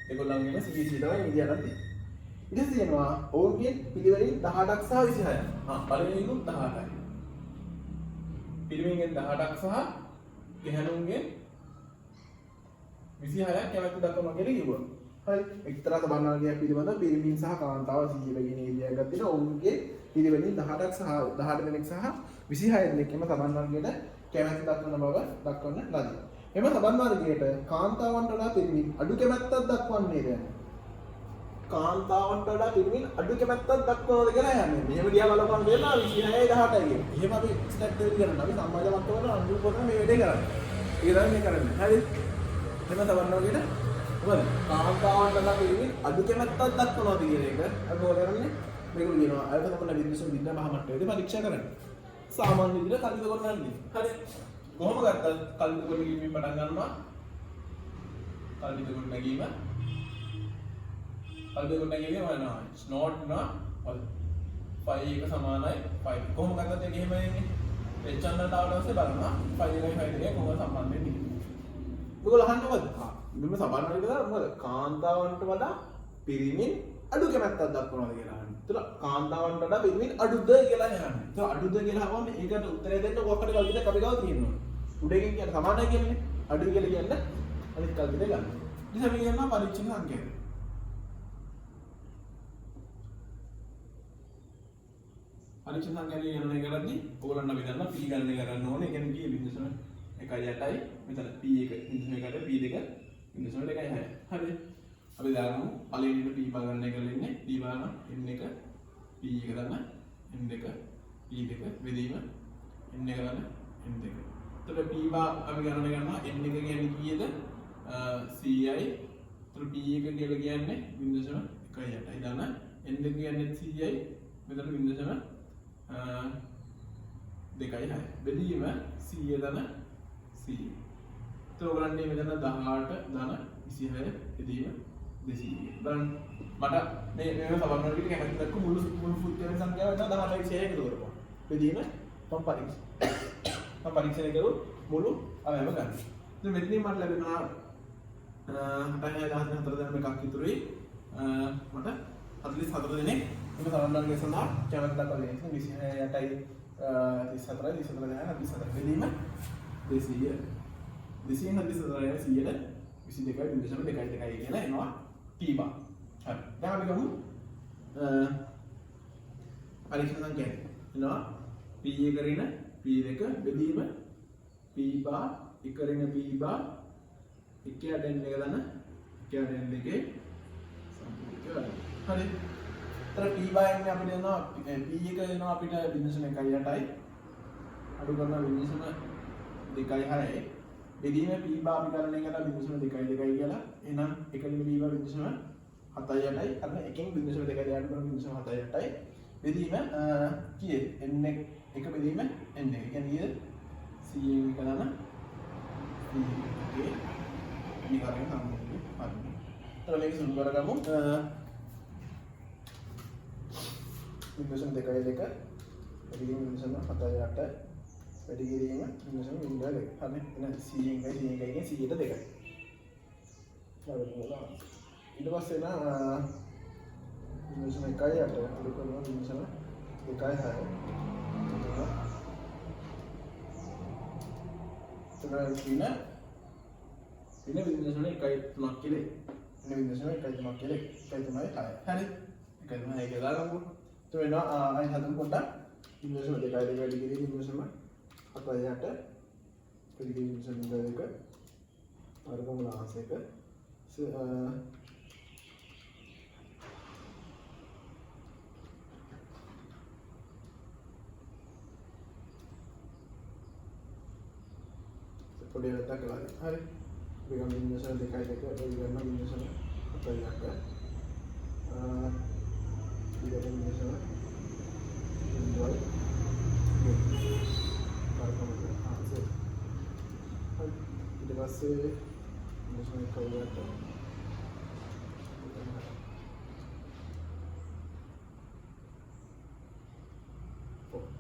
දෙගොල්ලන්ගේම 100 තමයි නීති අරන් දෙන්නේ. ඊට තියෙනවා ඔවුන්ගේ පිළිවෙලින් 18ක් සහ 26ක්. පළවෙනිකුත් 18යි. පිරිමින්ගෙන් 18ක් සහ ගැහැණුන්ගෙන් 26ක් කැමැත්ත දක්වනවා කියලා කිව්වා. හරි. එක්තරා සබන් වර්ගයක් පිළිබඳව පිරිමින් සහ කාන්තාව 100 බැගින් නීතියක් ගත්තා. ඔවුන්ගේ පිළිවෙලින් 18ක් සහ 18 දෙනෙක් සහ 26 දෙනෙක් එම සබන් වර්ගයට කැමැත්ත දක්වන බව දක්වන්න ලදී. එම සබන් වර්ගයට කාන්තාවන්ට වඩා පිරිමින් අඩු කැමැත්තක් දක්වන්නේ දැන්. කාන්තාවන්ට වඩා පිරිමින් අඩු කැමැත්තක් දක්වනවද කියලා යන්නේ. මෙහෙම දිහා බලපන් දෙනවා 26 18යි කියන. එහෙම අපි ස්ටැට් දෙක කරනවා. අපි සමාජ මට්ටමවල අනුකූල කරන මේ වැඩේ කරන්නේ. ඒක තමයි මේ කරන්නේ. හරි. එතන තවන්න වගේද? මොකද කාන්තාවන්ට වඩා පිරිමින් අඩු කැමැත්තක් දක්වනවද කියන එක අපි මොකද කරන්නේ? මේක කියනවා. අයත තමයි බින්දුසෙන් බින්ද මහ මට්ටමේදී පරීක්ෂා කරන්නේ. සාමාන්‍ය විදිහට කල්පිත කරන්නේ. හරි. කොහොම ගත්තත් කල්පිත කරගීමෙන් පටන් ගන්නවා. කල්පිත කරගීම කල්පිත කරගීම වෙනවා. not නා 5 එක සමානයි 5. කොහොම ගත්තත් ඒක එහෙම එන්නේ. h චැනලට ආවට පස්සේ බලනවා 5 එකයි 5 දෙකයි කොහොමද සම්බන්ධ වෙන්නේ. ඔයගොල්ලෝ අහන්න මොකද? මෙන්න සමාන වලින් මොකද? කාන්තාවන්ට වඩා පිරිමින් අඩු කැමැත්තක් දක්වනවාද කියලා අහන්නේ. ඒතර කාන්තාවන්ට වඩා පිරිමින් අඩුද කියලා අහන්නේ. ඒතර අඩුද කියලා අහවම ඒකට උත්තරය දෙන්න කොහොමද කල්පිත අපි ගාව තියෙනවා. උඩකින් කියන්නේ සමානයි කියන්නේ. අඩු කියලා කියන්නේ අනිත් කල්පිත ගන්න. ඉතින් අපි කියනවා පරීක්ෂණ සංඛ්‍යාව. පරීක්ෂණ සංඛ්‍යාව ගණනය කරද්දී ඕගොල්ලන් අපි දන්නවා p ගණනය කරන්න ඕනේ. ඒ කියන්නේ p බිඳුසන 1.8යි මෙතන p1 බිඳුසන 1ට p2 බිඳුසන 2.6. හරිද? අපි දාමු පළවෙනිට p ගණනය කරලා ඉන්නේ p බාන n1 p1 ගන්න n2 p2 බෙදීම n1 ගන්න n2. එතකොට p බා අපි ගණනය කරනවා n1 කියන්නේ කීයද? 100යි. එතකොට p1 කියලා කියන්නේ බිඳුසන 1.8යි. දාන n2 කියන්නේ 100යි. මෙතන බිඳුසන 2.6. බෙදීම 100 ධන 100. ඒතර ඔයගලන්ගේ මෙතන 18 ධන 26 බෙදීම 200. බලන්න මට මේ සමහර විට කැමති දක්ක මුළු පුත්‍රයන් සංඛ්‍යාව වෙනවා 18 26 එකතු කරපුවා. බෙදීම මම පරීක්ෂණය කරු මුළු අවයව ගන්න. ඉතින් මෙතනින් මට ලැබෙනවා 6.14 දෙනෙක් එකක් ඉතුරුයි. මට 44 දෙනෙක් මේක සමන්වර්ගය සඳහා කැමැත්ත දක්වලා තියෙනවා. 26යි 34යි 34 ගණන් 24 බෙදීම 200. 244 100ට 22.2 කියලා එනවා p බා. හරි. දැන් අපි ගමු පරීක්ෂණ සංඛ්‍යාව. එනවා p1 කරගෙන p2 බෙදීම p බා 1 කරගෙන p බා 1 යට n එක දන්න 1 යට n දෙකේ සම්පූර්ණ. හරි. තර p බා එන්නේ අපිට එනවා p1 එනවා අපිට 0.1.8යි අඩු කරන 0.2.6යි බෙදීම p බා අපි ගණනය කරලා 0.2.2 කියලා එහෙනම් එකකින් p බා 0.78යි අන්න එකකින් 0.2.8 කරන 0.78යි බෙදීම කීයද n එක බෙදීම n එක කියන්නේ 100 එක ගණන okay මේ කරගෙන සම්මුතිය හරි. තර මේක සුළු කරගමු 0.2.2 වැඩි කිරීම 0.78 වැඩි කිරීම 0.02 හරි එන 100 එකයි 100ට 2යි ඊට පස්සේ නා 0.1යි අට අඩු කරනවා 0.2යි 6 පින 0.1 3ක් කියලා 0.1 3ක් කියලා 1 තමයි 6 හරි 1 තමයි ඒක දාගමු. तो ना आई हदम कोटा ඉන්වර්ෂන් දෙකයි දෙක වැඩි කිරීම ඉන්වර්ෂන් 7ට වැඩි කිරීම ඉන්වර්ෂන් දෙක වර්ගමූල ආසයක පොඩි වෙනතක් කළා. හරි. අපි ගමු ඉන්වර්ෂන් දෙකයි දෙක වැඩි කරනවා ඉන්වර්ෂන් 7ට ඊට ඉන්වර්ෂන් ඊට පස්සේ ඉන්වර්ෂන් කවුරට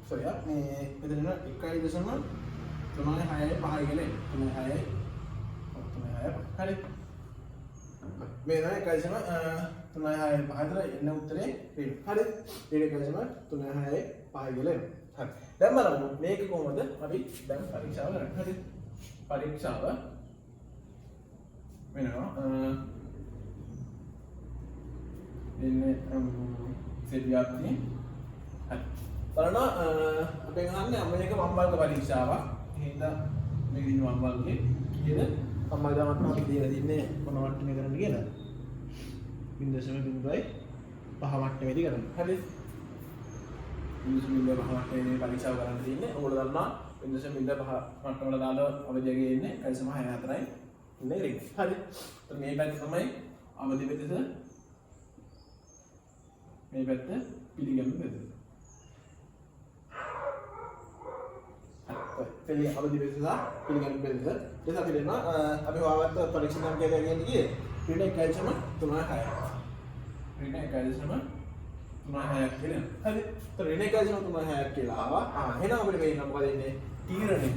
සොය මේ මෙතන 1.3 තමයි 6යි 5යි කියලා තමයි 6යි හරි මේ නෑ 1.3 තමයි 6යි 5 එන්න උත්තරේ හරි ඊට 1.3 3යි 6යි 5යි කියලා හරි දැන් බලමු මේක කොහොමද අපි දැන් පරීක්ෂාව කරන්නේ හරි පරීක්ෂාව වෙනවා ඉන්නේ සෙවියාත්නි හරි බලන්න අපෙන් අහන්නේ මේක මම්බල්ක පරීක්ෂාවක් එහෙනම් මේක ඉන්නේ මම්බල්ගේ කීයද මම්බල් දාමත් අපි දීලා තින්නේ මොන මට්ටමේ කරන්න කියලා 0.05 මට්ටමේදී කරන්න හරි 0.05 මට්ටමේ පරීක්ෂාව කරන්න තියෙන්නේ ඔයගොල්ලෝ දන්නා 0.05 මට්ටමවල දාලා අවධියගේ ඉන්නේ 1.64යි ඉන්නේ ග්‍රේඩ් හරි එතකොට මේ පැත්ත තමයි අවධි පෙදෙස මේ පැත්ත පිළිගන්න පෙදෙස පෙළි අවධි පෙදෙස පිළිගන්න පෙදෙස ඊට අපි දෙනවා අපි හොයාගත්ත පරීක්ෂණ අංකය දැනගන්න ගියේ ඊට 1.36 ඊට 1.36 කියලා හරි તો ऋण 1.36 කියලා ආවා එහෙනම් අපිට වෙන්නේ මොකද ඉන්නේ තීරණය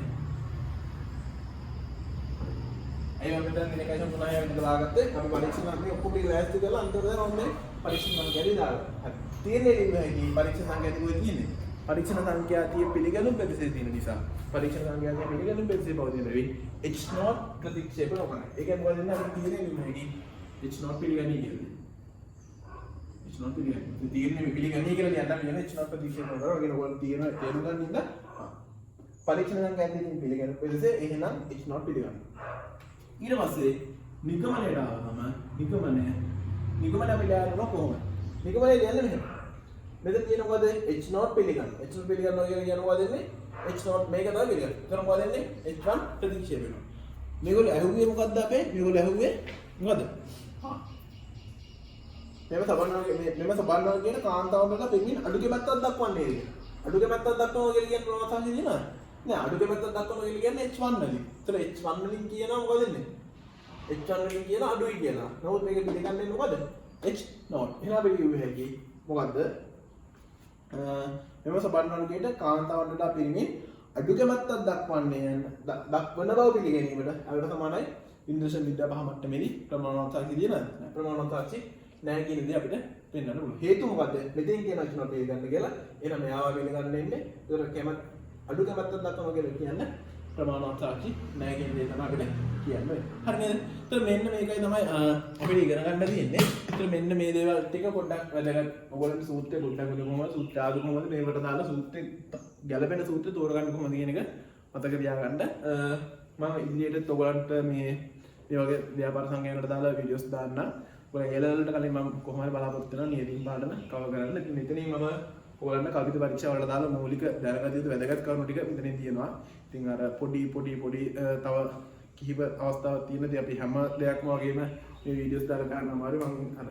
අයියෝ මෙතන ऋण 1.36 විතර දාගත්තේ අපි පරීක්ෂණ අංකය ඔක්කොම ටික ලෑස්ති කරලා අන්තිමට දැන් ඔන්නේ පරීක්ෂණ සංඛ්‍යාවයි දාලා හරි තීරණය ලියන්නේ පරීක්ෂණ සංඛ්‍යාව තිබුණේ තියෙන්නේ පරීක්ෂණ සංඛ්‍යාතිය පිළිගැනුම් පෙදෙසේ තියෙන නිසා පරීක්ෂණ සංඛ්‍යාතිය පිළිගැනුම් පෙදෙසේ පවතින වෙයි h0 ප්‍රතික්ෂේප නොකරන ඒ කියන්නේ මොකද දෙන්නේ අපි තීරණය ලියන්නේ h0 පිළිගන්නේ කියලා h0 පිළිගන්නේ තීරණය පිළිගන්නේ කියලා කියන්න අපි කියන්නේ h0 ප්‍රතික්ෂේප නොකරන වගේ ඔයගොල්ලෝ තීරණ තේරුම් ගන්න ඉන්න පරීක්ෂණ සංඛ්‍යාතිය පිළිගැනුම් පෙදෙසේ එහෙනම් h0 පිළිගන්න ඊට පස්සේ නිගමනයට ආවම නිගමන අපි ලියනවා කොහොමද නිගමනය ලියන්නේ මෙහෙම මෙතන තියෙන මොකද h0 පිළිගන්න h0 පිළිගන්නවා කියලා කියන මොකද දෙන්නේ h0 මේක තමයි පිළිගන්න. එතන මොකද දෙන්නේ h1 ප්‍රතික්ෂේප වෙනවා. මේගොල්ලෝ ඇහුවේ මොකද්ද අපේ? මේගොල්ලෝ ඇහුවේ මොකද? මෙව සබන්නවා කියන කාන්තාවන් වල පෙන්වන අඩු කැමැත්තක් දක්වන්නේ නේද? අඩු කැමැත්තක් දක්වනවා කියලා කියන ප්‍රමාණය තියෙනවා. නෑ අඩු කැමැත්තක් දක්වනවා කියලා කියන්නේ h1 වලින්. එතන h1 වලින් කියනවා මොකද දෙන්නේ? h1 වලින් කියන අඩුයි කියලා. නමුත් මේක පිළිගන්නේ මොකද? h0. එහෙනම් අපි කිව්වේ හැකි මොකද්ද? මෙම සබන්වන්ගේට කාන්තාවන්ට වඩා පිරිමින් අඩු කැමැත්තක් දක්වන බව පිළිගැනීමට අවට සමානයි 0.5 මට්ටමේදී ප්‍රමාණවත් සාක්ෂි දින ප්‍රමාණවත් සාක්ෂි නැහැ කියන දේ අපිට පෙන්වන්න පුළුවන්. හේතුව මොකද්ද? මෙතෙන් කියන වචන පිළිගන්න කියලා. එහෙනම් මෙයාව පිළිගන්න ඉන්නේ. ඒතර අඩු කැමැත්තක් දක්වනවා කියලා කියන්නේ ප්‍රමාණවත් සාක්ෂි නැහැ කියන දේ තමයි අපිට කියන්නේ. හරි නේද? ඒතර මෙන්න මේකයි තමයි අපිට ඉගෙන ගන්න තියෙන්නේ. ඒතර මෙන්න මේ දේවල් ටික පොඩ්ඩක් වැදගත්. ඔයගොල්ලන්ට සූත්‍රය පොඩ්ඩක් කොහොමද සූත්‍ර ආදු කොහොමද මේකට දාලා සූත්‍රය ගැලපෙන සූත්‍රය තෝරගන්න කොහොමද කියන එක මතක තියාගන්න. මම ඉදිරියට ඔයගොල්ලන්ට මේ වගේ ව්‍යාපාර සංගයනකට දාලා වීඩියෝස් දාන්න. ඔයගොල්ලෝ එළවලට කලින් මම කොහොමද බලාපොරොත්තු වෙනවා නියතින් පාඩම කවර් කරන්න. ඉතින් මෙතනින් මම ඔයගොල්ලන්ට කවිත පරීක්ෂා වලට දාලා මූලික දැනගත යුතු වැදගත් කරුණු ටික මෙතනින් තියෙනවා. ඉතින් අර පොඩි තව කිහිප අවස්ථාවක් තියෙනදී අපි හැම දෙයක්ම වගේම මේ වීඩියෝස් දාලා ගන්න අමාරුයි. මම අර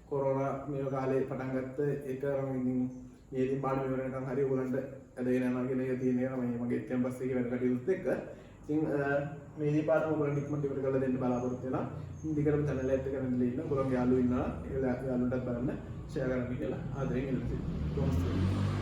කොරෝනා මේ කාලේ පටන් ගත්ත එක මම ඉතින් නියතින් පාඩම ඉවරනකම් හරි ඔයගොල්ලන්ට ඇදගෙන යනවා කියන එක තියෙනවා. මගේ කැම්පස් එකේ වැඩ කටයුතුත් එක්ක. ඉතින් මේ දී පාඩම ඔයගොල්ලන්ට ඉක්මනට ඉවර කරලා දෙන්න බලාපොරොත්තු වෙනවා. ඉතින් දිගටම channel එකට කරන්න ඉන්න ඔයගොල්ලන්ගේ යාළුවෝ ඉන්නවා. ඒ යාළුවන්ටත් බලන්න ෂෙයා කරන්න කියලා ආදරෙන් ඉල්ලනවා.